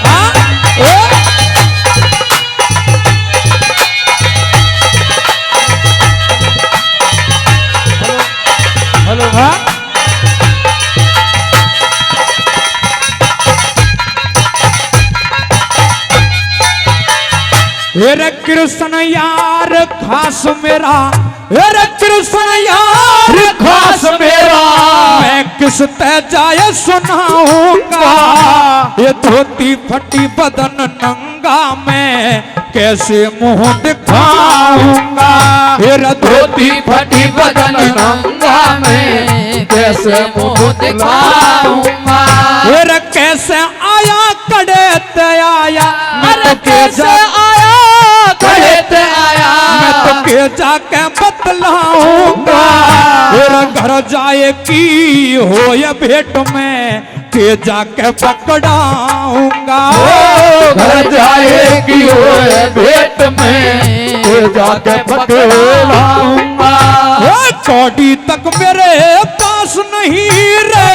हाँ हेलो हाँ हेरे कृष्ण यार खास मेरा हेरे कृष्ण यार खास मेरा मैं किस ते जाए सुनाऊंगा ये धोती फटी बदन नंगा मैं कैसे मुंह दिखाऊंगा हेरा धोती फटी बदन नंगा मैं कैसे मुंह दिखाऊंगा। हेरा कैसे आया कड़े ते आया मैं तो कैसे आया कड़े ते आया मैं तो के जाके बतलाऊंगा तेरा घर जाए की हो या भेंट में के जाके पकड़ाऊंगा घर जाएगी ओए भेंट में के जाके पकड़ाऊंगा। कौड़ी तक मेरे पास नहीं रे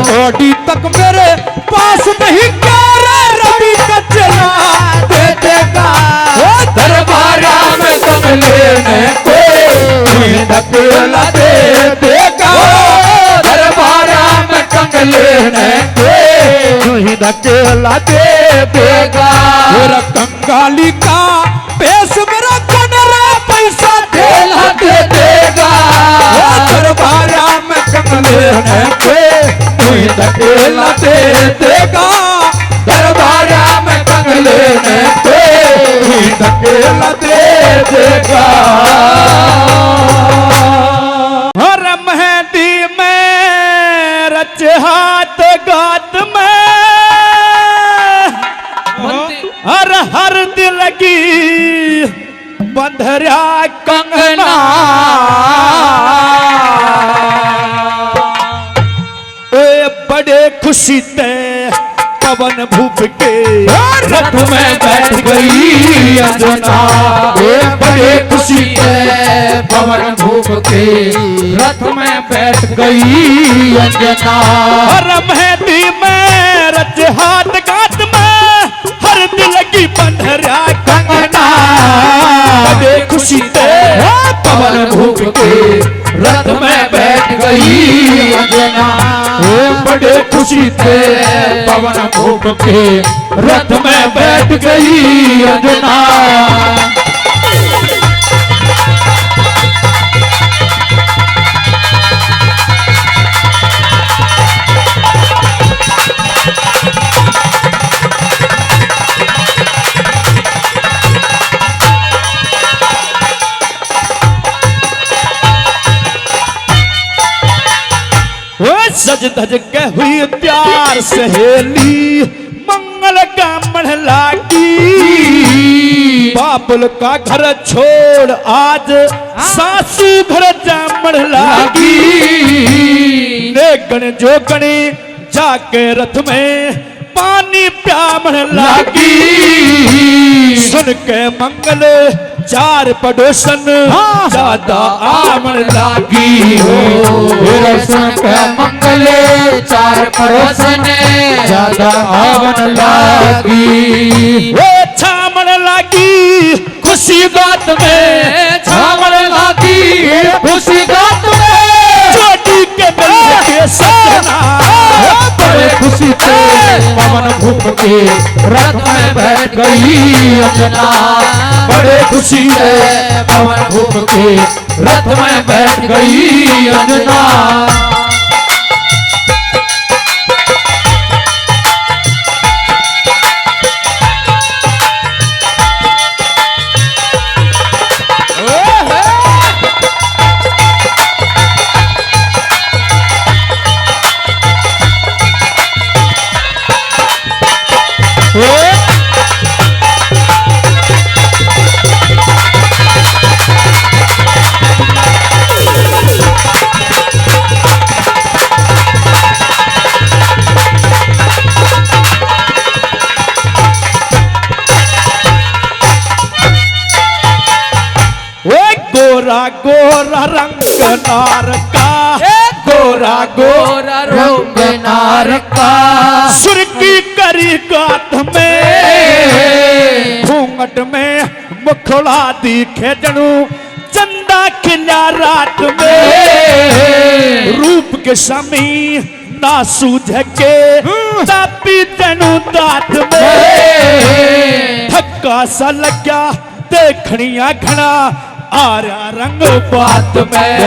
कौड़ी तक मेरे पास नहीं क्या रे रवि का चला दे देगा दरबारा में कमले में धकेला दे देगा दरबारा में कंगले ने धकेला दे देगा। मेरा कंगाली का पेश मेरा कनरा पैसा खेला दे देगा दरबारा में कंगले ने धकेला दे देगा दरबारा में कंगले ने धकेला दे देगा। हर मेहंदी में रच हाथ गात में हर दिल की बंधरा कंगना ए बड़े खुशी ते पवन भूप के रथ में बैठ गई अंजना बड़े खुशी से पवन भूप के रथ में बैठ गई अंजना। हर मेहंदी में रच हाथ गात में हर दिल की बंधरा कंगना बड़े खुशी से पवन भूप के रथ में बैठ गई अंजना बड़े खुशी से पवन भूप के रथ में बैठ गई अंजना। सज धज के हुई प्यार सहेली मंगल का मढ़ लागी बाबुल का घर छोड़ आज सासू घर जामड़ लागी ने गण जो गणी जाके रथ में पानी प्यामड़ लागी सुन के मंगल चार पड़ोसन ज्यादा आमण लागी हो सुन के मंगले चार पड़ोसन ज्यादा आवन लागी वो छामण लागी खुशी बात में छामण लागी खुशी बात में चोटी के मिल के सजना बड़े खुशी से पवन भूप के रथ में बैठ गई अंजना बड़े खुशी से पवन भूप के रथ में बैठ गई अंजना। गोरा रंग नार का, गोरा गोरा रंग नार का, सुर्खी करी गात में, घूंघट में मुखड़ा दिखे जनू चंदा खिला रात में, रूप के समी ना सूझ के तापी जनू दात में, धक्का सा लग्या देखनिया घना आरा रंग बात में,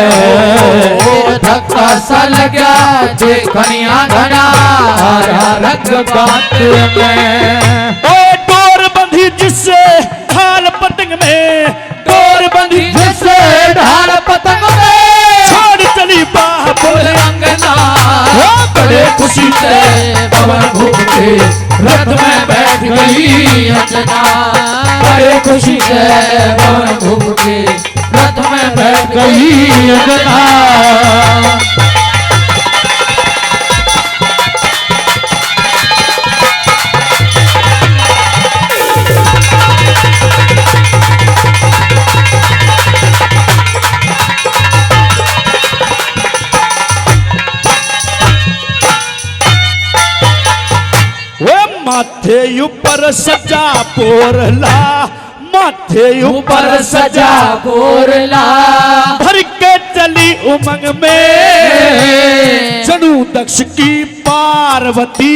धक्का सा लगा देखनिया घना आरा रंग बात में, ओ डोर बंधी जिससे ढाल पतंग में, डोर बंधी जिससे ढाल पतंग में, छोड़ चली बाह फूल अंगना, बड़े खुशी से पवन घूम के रथ में बैठ गई अंजना, बड़े खुशी से पवन घूम के रथ में बैठ गई अंजना। माथे ऊपर सजा पोरला, माथे ऊपर सजा बोरला, भर के चली उमंग में, जनू दक्ष की पार्वती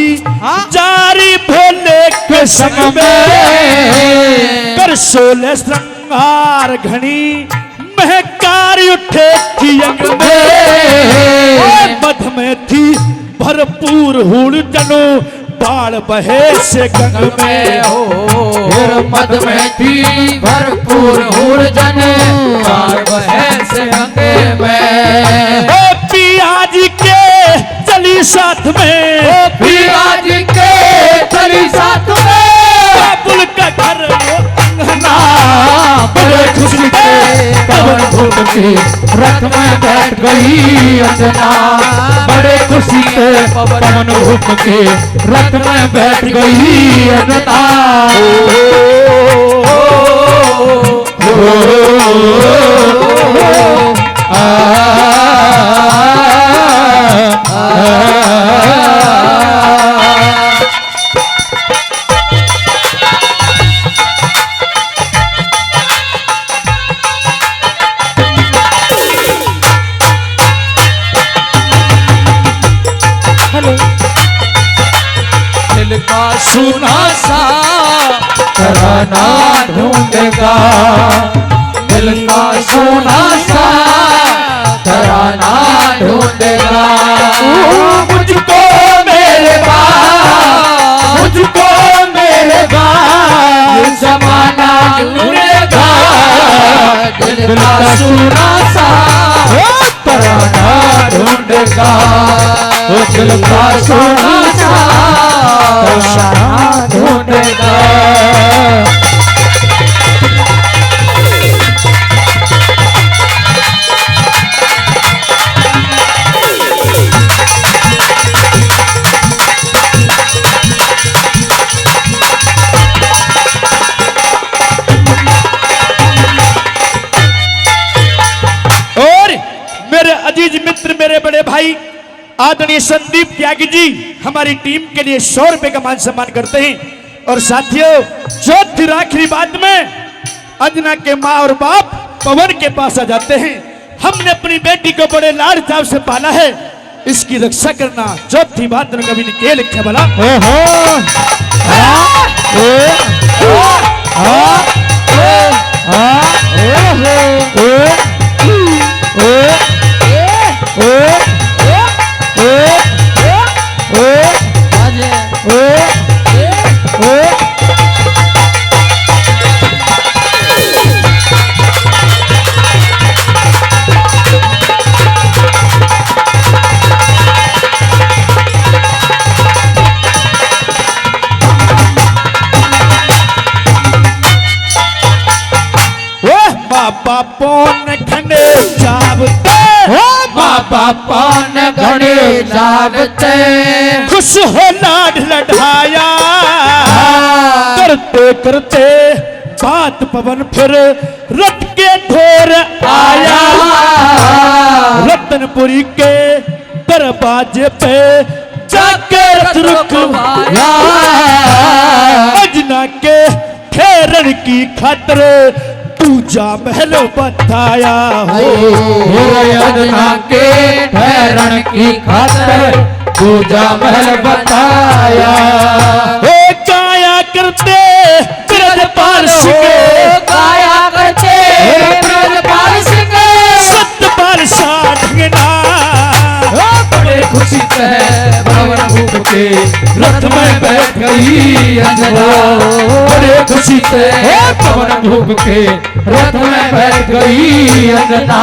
जारी भोले के संग में, कर सोले श्रृंगार घनी महकार उठे थी अंग में, मध में थी भरपूर हुड़ जनू बाढ़ बहे से गंग में, फिर मद में थी भरपूर हुरजन, बाढ़ बहे से गंगे में, ओ पियाज के चली साथ में, पियाज के चली साथ में, बाबुल का घर अंगना, बड़े खुशी से पवन घूम के रथ में बैठ गई अंजना, बड़े खुशी से पवन घूम के रथ में बैठ गई अंजना। दिल का सुना सा तराना ढूंढेगा, दिल का सुना सा तराना ढूंढेगा, मुझको मेरे बाप, मुझको मेरे बाप, ये जमाना ढूंढेगा, दिल का सुना सा तराना ढूंढेगा, दिल का सुना सा तराना ढूंढेगा। और मेरे अजीज मित्र, मेरे बड़े भाई आदरणीय संदीप त्यागी जी हमारी टीम के लिए 100 रुपए का मान सम्मान करते हैं। और साथियों, चौथी आखिरी बात में अंजना के माँ और बाप पवन के पास आ जाते हैं। हमने अपनी बेटी को बड़े लाड़ चाव से पाला है, इसकी रक्षा करना चौथी बात में कभी नहीं लिखा भला। बापों ने घने जावते, बापों ने घने जावते, खुश हो लाड लढ़ाया, करते करते बात पवन फिर रथ के ढोर आया। रातनपुरी के दरवाजे पे जाके रथ रुकवाया, अजना के ठहरन की खातिर पूजा महल बताया हो। अजना के ठहरन की खातिर पूजा महल बताया। गाया करते ब्रजपाल सिंह, गाया करते ब्रजपाल सिंह, सतपाल शाह ढंगना, बड़े खुशी से पवन भूप के रथ में बैठ गई अंजना। बड़े खुशी से पवन भूप के रथ में बैठ गई अंजना।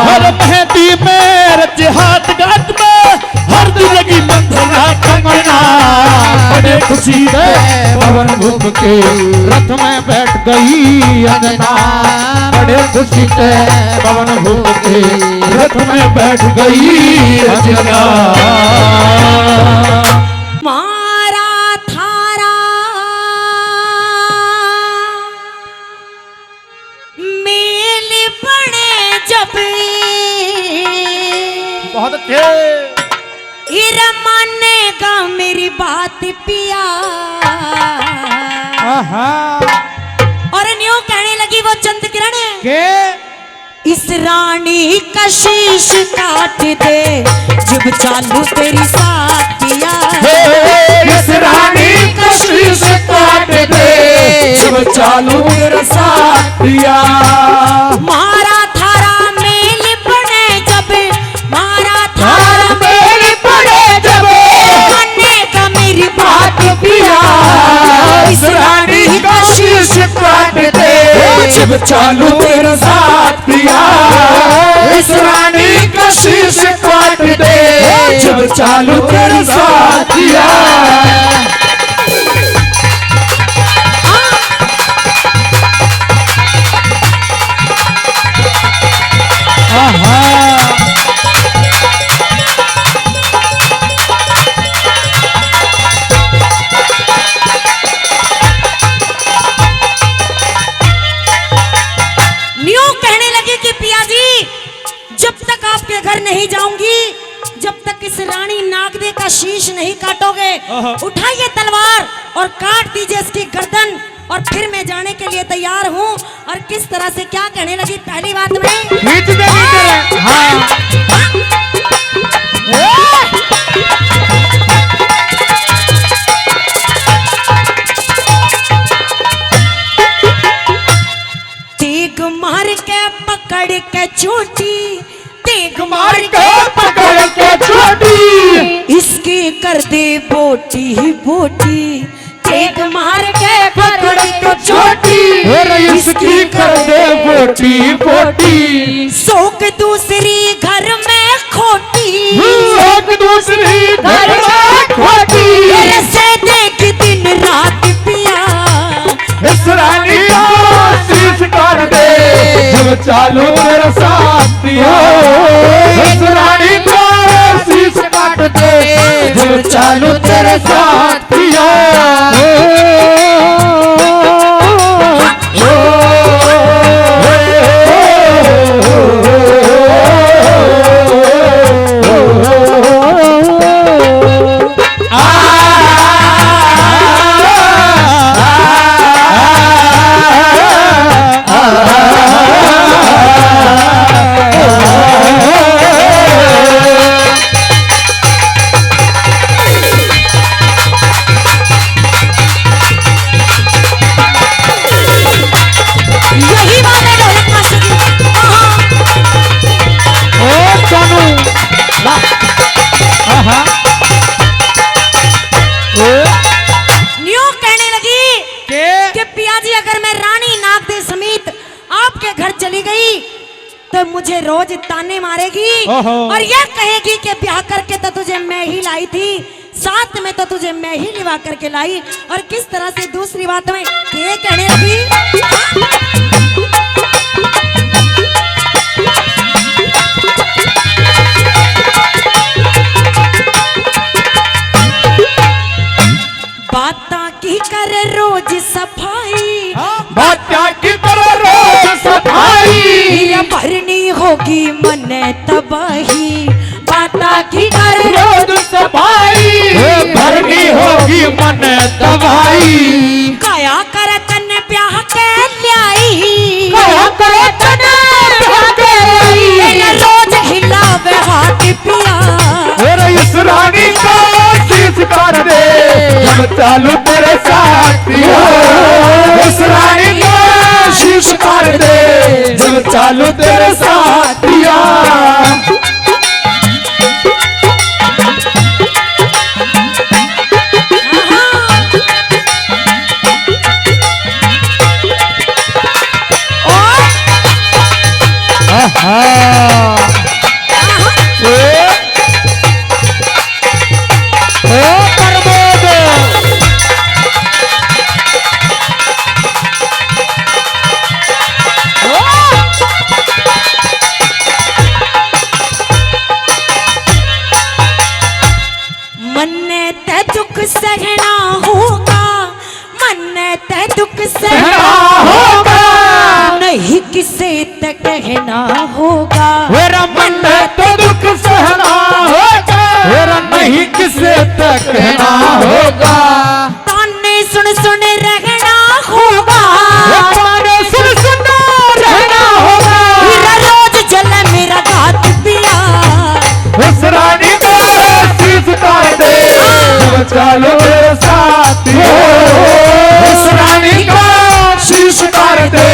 हर मेहंदी में रचे हाथ गात में हर दिल लगी बंधना कंगना। बड़े खुशी से पवन भूप के रथ में बैठ गई अंजना। बड़े खुशी से पवन भूप के रथ में बैठ गई अंजना। मारा थारा मेल पड़े जब बहुत अच्छे। हीरा मानेगा मेरी बात पिया। और न्यू कहने लगी वो चंद किरण के इस रानी का शीश काट दे जब चालू तेरी साथिया। इस रानी का शीश काट दे जब चालू तेरा साथिया। मारा थारा मेल पड़े जब, मारा थारा मेल पड़े जब मानेगा मेरी बात पिया। इस रानी का शीश काट दे जब चालू तेरा साथिया। इस रानी का शीश काट दे जब चालू तेरा साथिया। नहीं जाऊंगी जब तक इस रानी नागदे का शीश नहीं काटोगे। उठाइए तलवार और काट दीजिए इसकी गर्दन और फिर मैं जाने के लिए तैयार हूँ। और किस तरह से क्या कहने लगी पहली बात में खींच दे नीचे। तेग मार के पकड़ के चोटी, तेग मार के पकड़ के छोटी इसकी कर दे बोटी ही बोटी। तेग मार के पकड़ के छोटी इसकी कर दे बोटी बोटी। सोक दूसरी घर में खोटी, एक दूसरी घर में खोटी। से देख दिन रात पिया। इस रानी का शीश काट दे जब चालू तेरा साथिया। इस रानी का शीश काट दे जब चालू तेरा साथिया। तो मुझे रोज ताने मारेगी और यह कहेगी कि ब्याह करके तो तुझे मैं ही लाई थी, साथ में तो तुझे मैं ही लिवा करके लाई। और किस तरह से दूसरी बात में ये कहने लगी, बाता की कर रोज सफाई, बाता की कर रोज सफाई, भरनी होगी मन तबाही। मन दवाई काया करे तने ब्याह के ल्याई काया करे तने ब्याह के ल्याई रोज हिलावे हाथ पिया मेरे इस रानी को शीश कर दे जब चालू तेरे साथ इस रानी को शीश कर दे जब चालू तेरे साथ मन्ने ते दुख सहना होगा मन्ने ते दुख सहना होगा नहीं किसे ते कहना होगा मेरा मन तो दुख सहना होगा मेरा नहीं किसे तक कहना होगा ताने सुन सुन रहना होगा ताने सुन सुन रहना होगा मेरा रोज जले मेरा घात पिया उस रानी को शीश कर दे जब चालू तेरे साथ उस रानी को शीश कर दे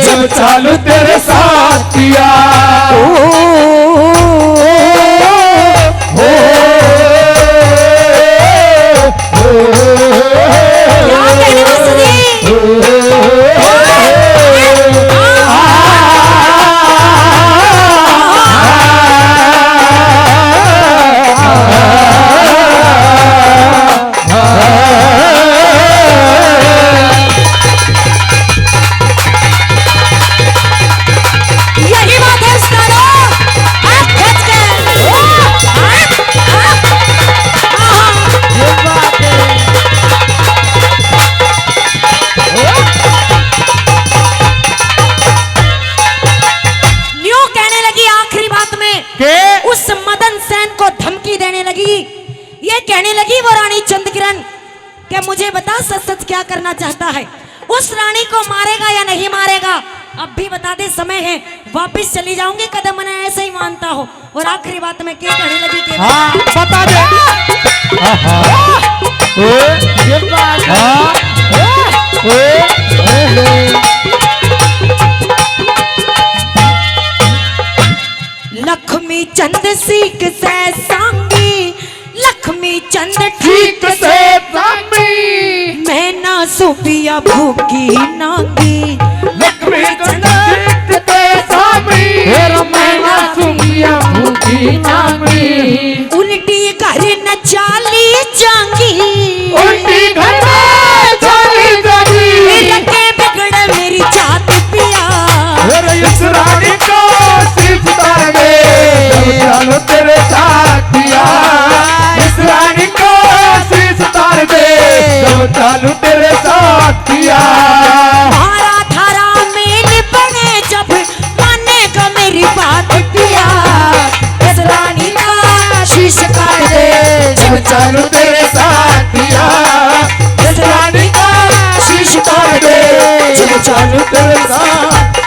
जब चालू तेरे साथ यही बात है स्टारो आप खच के ये बात है न्यू कहने लगी आखिरी बात में के उस मदन सेन को धमकी देने लगी ये कहने लगी वो रानी चंद्रकिरण क्या मुझे बता सच सच क्या करना चाहता है उस रानी को मारेगा या नहीं मारेगा अब भी बता दे समय है वापस चली जाऊंगी कदम मैं ऐसे ही मानता हो और आखिरी बात में क्या कहने लगी कि हाँ बता दे ये बात लक्ष्मी चंद सीख से सांगी लक्ष्मी चंद ठीक से सामी मैं ना सुपिया भूखी नांगी लक्ष्मी चंद ते सामी हेरा मैना सुनिया भूखी नामी उल्टी घर न चाली जांगी उल्टी घर में चली जागी लगे बिगड़ मेरी जात पिया हेरा इस रानी को शीश कर दे जब चालू तेरे साथ इस रानी को शीश कर दे जब चालू तेरे साथ धारा धारा मेल बने जब मानेगा मेरी बात पिया इस रानी का शीश काट दे जब चालू तेरे साथ इस रानी का शीश कर दे जब चालू तेरे साथ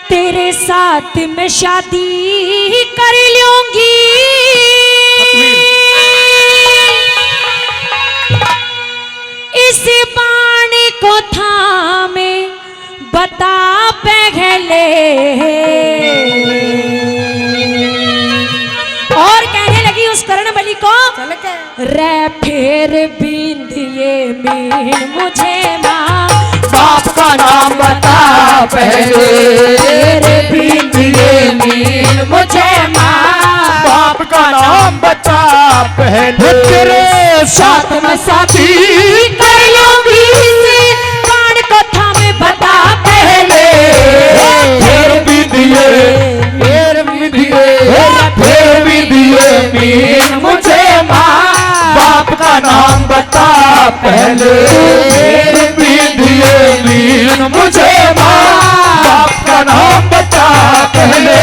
तेरे साथ मैं शादी कर लूंगी इस बाणी को थामे बता पहले और कहने लगी उस कर्ण बलि को रे फिर बिंदिए मीन मुझे माँ बाप का नाम बता पहले रे बिंदिए मीन मुझे माँ बाप का नाम बता पहले तेरे साथ में साथी कर लूंगी बाण को थामे बता पहले फिर भी दिए मीन मुझे माँ बाप का नाम बता पहले फिर भी दिए मीन मुझे माँ बाप का नाम बता पहले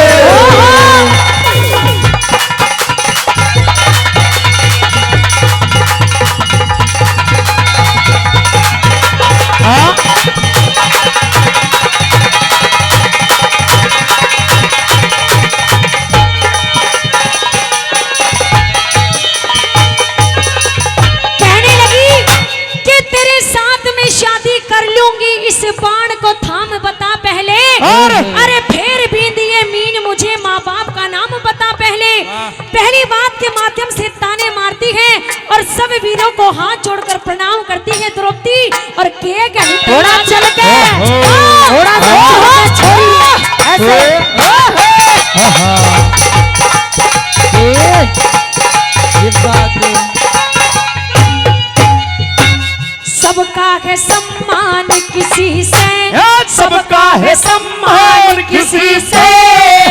पहली बात के माध्यम से ताने मारती है और सब वीरों को हाथ जोड़कर प्रणाम करती है द्रौपदी और के कहती थोड़ा चल के थोड़ा सबका है सम्मान किसी से, सबका है सम्मान किसी से,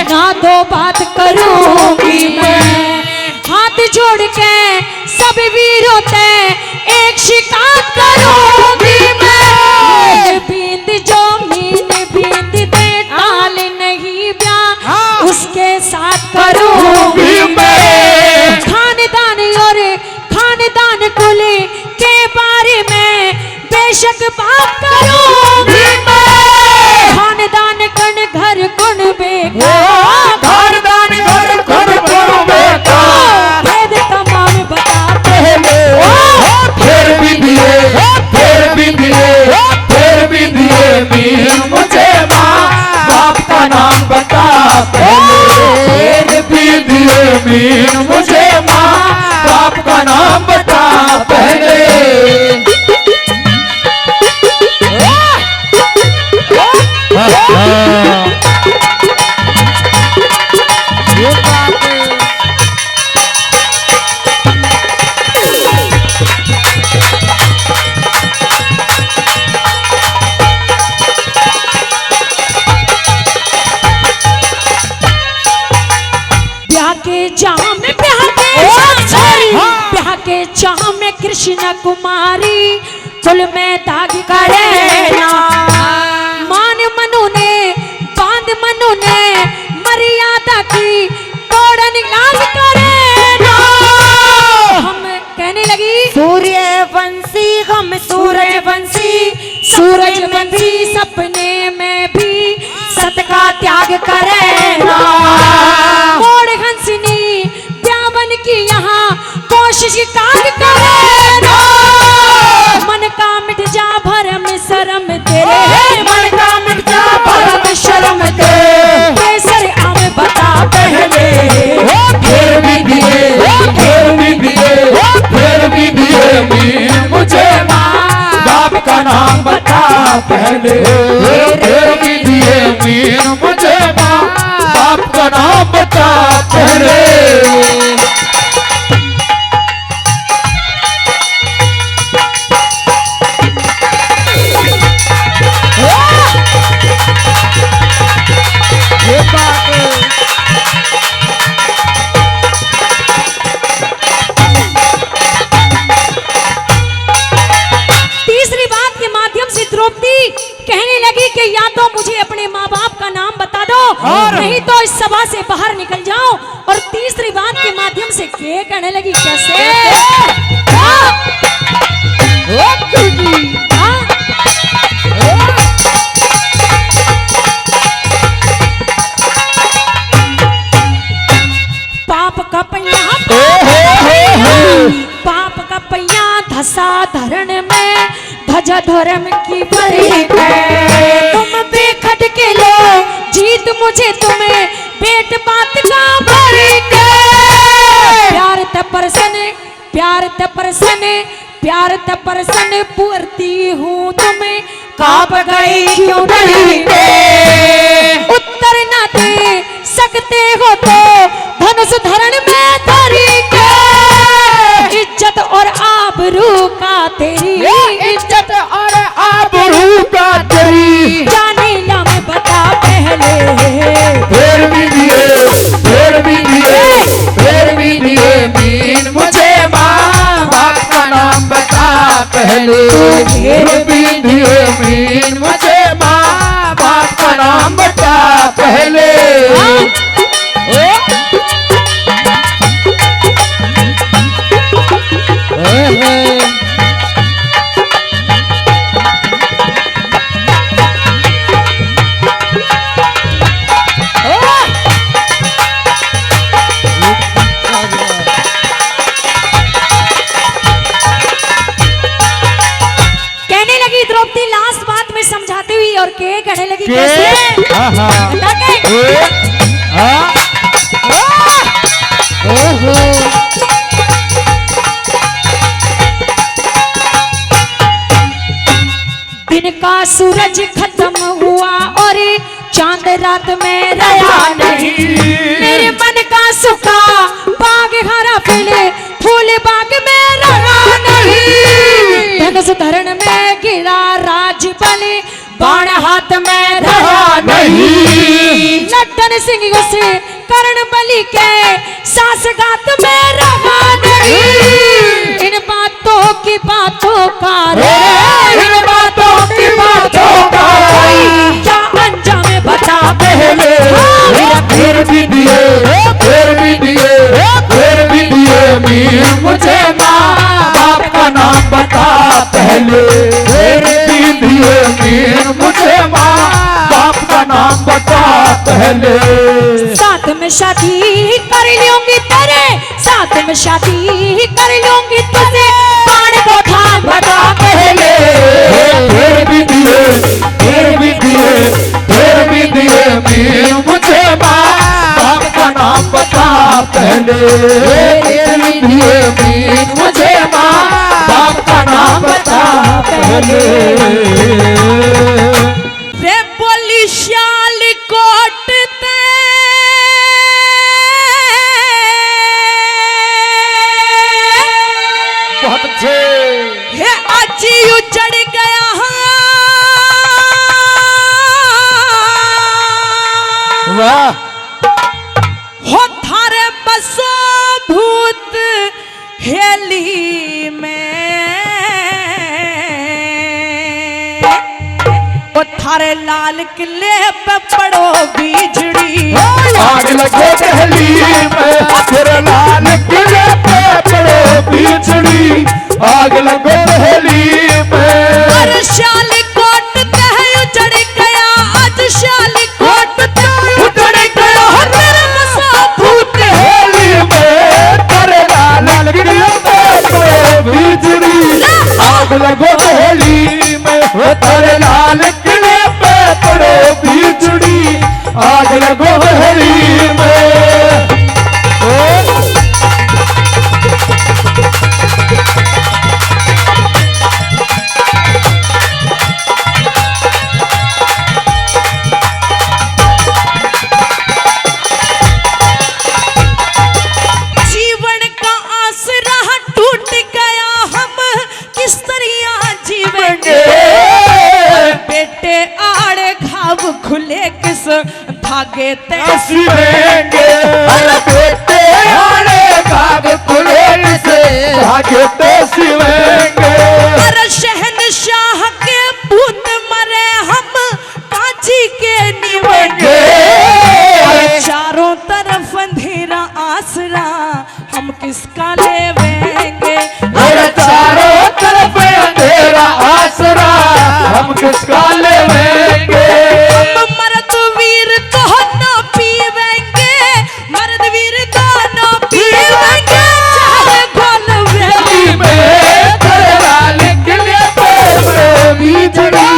ना दो बात करूंगी मैं, हाथ जोड़ के सब वीरों से एक शिकायत करूंगी मैं। बींद जो मीन बींद दे टाल नहीं ब्याह उसके साथ करूंगी मैं। खानदान और खानदान कुल के बारे में बेशक बात करूंगी मैं। खानदान कण घर गुण बेकार, खानदान घर घर गुण बेकार, भेद तमाम बता पहले फिर भी दिए, फिर भी दिए, फिर भी दिए मीन मुझे माँ बाप का नाम बता पहले, फिर भी दिए मीन मुझे माँ बाप का नाम बता पहले। ये बात ब्याह के जाम में ब्याह के चाह में कृष्ण कुमारी कुल में दाग करे ना। मान मनु ने बांध मनु ने मर्यादा की तोड़न लाज करे ना। हम कहने लगी सूर्यवंशी हम सूरजवंशी, सूरजवंशी सपने में भी सत का त्याग करे ना। मोड़ हंसनी ब्यावन की यहाँ कोशिश काग करे ना। मन का मिट जा भरम शर्म तेरे, मन का मिट जा भरम शर्म तेरे, केसर आम बता पहले फिर भी दिए, फिर भी दिए, फिर भी दिए मीन मुझे माँ बाप का नाम बता पहले, फिर भी दिए मीन मुझे माँ बाप का नाम बता पहले। ये बात तीसरी बात के माध्यम से द्रौपदी कहने लगी कि या तो मुझे अपने माँ बाप का नाम बता दो नहीं तो इस सभा से बाहर निकल जाओ। और तीसरी बात के माध्यम से के कहने लगी कैसे पाप का पहिया पाप का पहिया धसा धरण में ध्वजा धर्म की बड़ी है। तुम बेखट के लो जीत मुझे तुम्हें बेट बात का बड़ी है। प्यार तपरसन प्यार तपरसन प्यार तपरसन पूर्ति हूँ तुम्हें काप गई क्यों नहीं उत्तर न दे सकते हो तो धनुष धरण में धरी के। इज्जत और आबरू का तेरी, इज्जत और आबरू का तेरी, जानी लम बता पहले फिर भी दिए, फिर भी दिए, फिर भी दिए मीन मुझे माँ बाप का नाम बता पहले, फिर भी दिए मीन मुझे माँ बाप का नाम बता पहले। कहने लगी द्रौपदी लास्ट बात में समझाती हुई और के कहने लगी कैसे बता के? रात में रहा नहीं। मेरे मन का सुखा बाग हरा पीले फूल बाग में रहा नहीं। धनुष धरण में गिरा राज बलि बाण हाथ में रहा नहीं। लट्टन सिंह उसे कर्ण बलि के सासगात में रहा नहीं। इन बातों की बातों का इन बातों की बातों का क्या अंजाम बता पहले फिर भी दिए मीर मुझे माँ बाप का नाम बता पहले। फिर भी दिए मीर मुझे माँ बाप का नाम बता पहले। साथ में शादी कर लूंगी तेरे, साथ में शादी कर लूंगी तुझे, बाण को ठान बता पहले। फिर भी दिए मीर मुझे माँ बाप का नाम बता पहले। फिर भी दिए मीर मुझे माँ बाप का नाम बता पहले। रे बोली श्याल कोट ते बहुत अच्छे। हे आज उजड़ गया वाह हो थारे बसो भूत हेली में। वो थारे लाल किले पे पड़ो बिजड़ी। आग लगे दहली में तेरे लाल किले पे पड़ो बिजली। आग लगे दहली में अरे शाल कोट ते उजड़ गया, आज शाल कोट ते उजड़ गया। तेरे बसो भूत दहली में तेरे लाल किले पे पड़ो बिजली। आग लगे दहली में तेरे लाल किले पे पड़ो बिजली। आग लगो दहली में जीवन का आसरा टूट गया, हम किस तरह जीवेंगे। बेटे आड़े घाव खुले किस धागे ते सिवेंगे। अरे बेटे आड़े काग खुले से धागे ते सिवेंगे। अरे शहनशाह के पूत मरे, हम कांची के निवेंगे। अरे चारों तरफ अंधेरा आसरा, हम किसका लेवेंगे। अरे चारों तरफ अंधेरा आसरा, हम किसका लेवेंगे। हम मर्द वीर तो ना पीवेंगे, मर्द वीर तो ना पीवेंगे। चाहे भोल वेली में तेरे लाल किले पे पड़ो बिजली।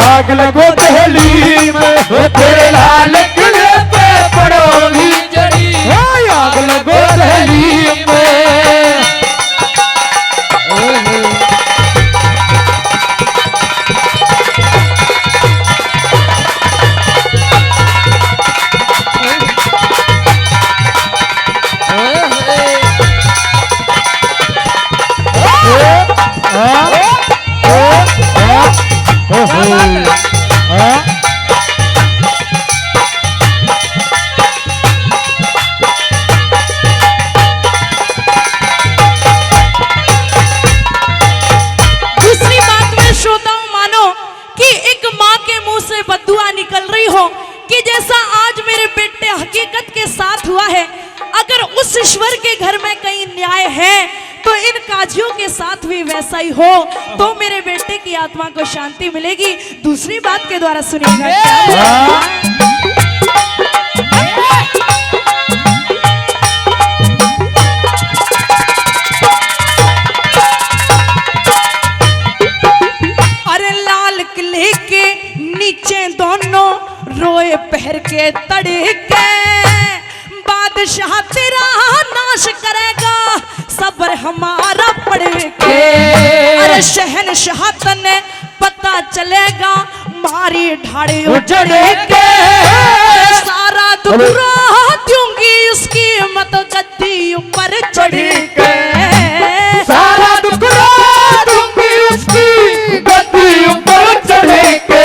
आग लगो दहली में तेरे लाल किले पे पड़ो बिजली। आग लगो दहली में दूसरी बात में श्रोताओं मानो कि एक माँ के मुंह से बद्दुआ निकल रही हो कि जैसा आज मेरे बेटे हकीकत के साथ हुआ है, अगर उस ईश्वर के घर में कहीं न्याय है तो इन काजियों के साथ भी वैसा ही हो, तो मेरे बेटे की आत्मा को शांति मिलेगी। दूसरी बात के द्वारा सुनिएगा। अरे लाल किले के नीचे दोनों रोए पहर के तड़के, बादशाह तेरा नाश करेगा, सब्र हमारा पड़ के। अरे शहनशाह तने पता चलेगा, तुम्हारी ढाड़ी उजड़ के सारा दुख राह दूंगी उसकी मत गद्दी ऊपर चढ़ के सारा दुख राह दूंगी उसकी गद्दी ऊपर चढ़ के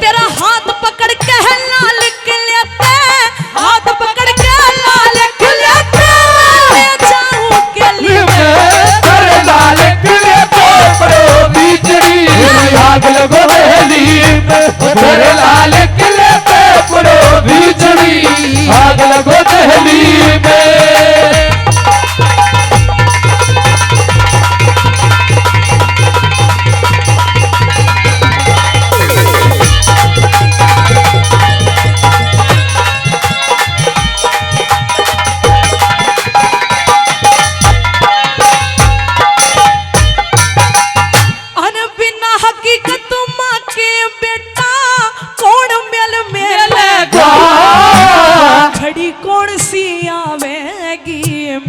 तेरा हाथ पकड़ के लाल किले हाथ पकड़ के लाल किले ले जाऊं के लिए तेरे लाल किले पे पड़ो बिजली आग लगो दहली में तेरे लाल किले पे पड़ो बिजली आग लगो दहली में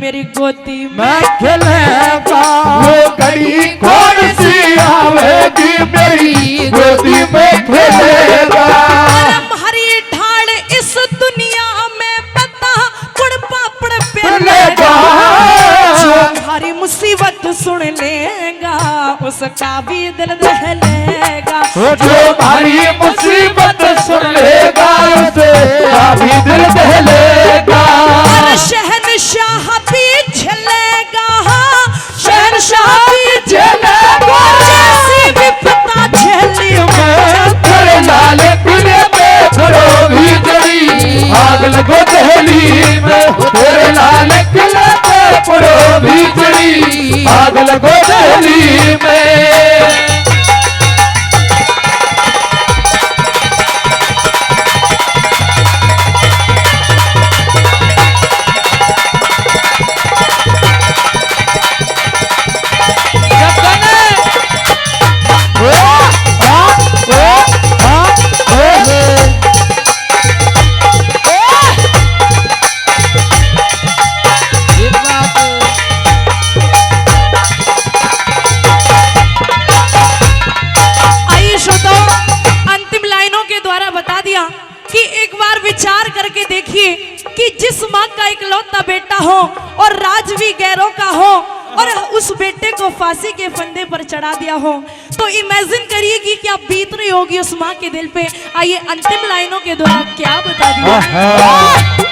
मेरी गोदी मैं खेलेगा वो घड़ी कौन सी आवेगी मेरी गोदी में खेलेगा हरी ढाल इस दुनिया में पता गुड़ पापड़ पे लेगा हरी मुसीबत सुन लेगा उसका भी दिल दहलेगा जो हमारी मुसीबत सुन लेगा उसे भी दिल दहलेगा शहनशाह भी झलेगा शहनशाह भी झलेगा जैसी विपदा झेली तेरे लाल किले पे खड़ो बिजली आग लगो दहली में तेरे लाल किले पे खड़ो बिजली आग लगो दहली में कि एक बार विचार करके देखिए कि जिस माँ का इकलौता बेटा हो और राज भी गैरों का हो और उस बेटे को फांसी के फंदे पर चढ़ा दिया हो तो इमेजिन करिए कि क्या बीत रही होगी उस माँ के दिल पे। आइए अंतिम लाइनों के द्वारा क्या बता दिया।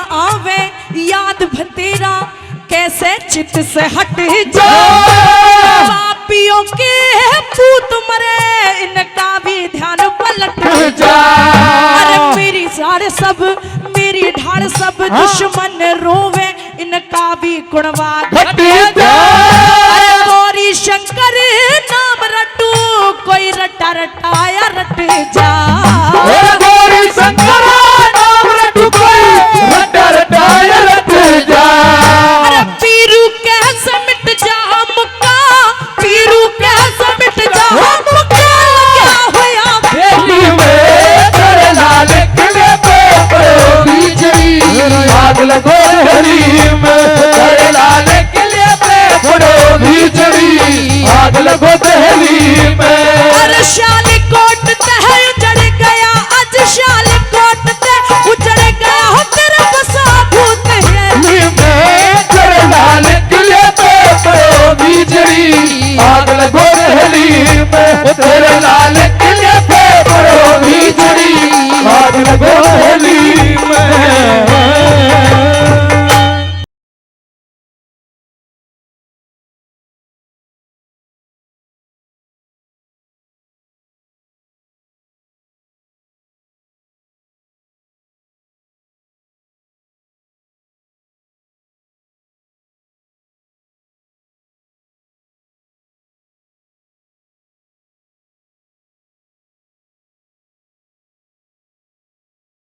याद भतेरा कैसे चित से हट जा पापियों के पूत मरे इनका भी ध्यान पलट जा अरे मेरी सारे सब मेरी ढाल सब दुश्मन रोवे इनका भी गुणवा घट जा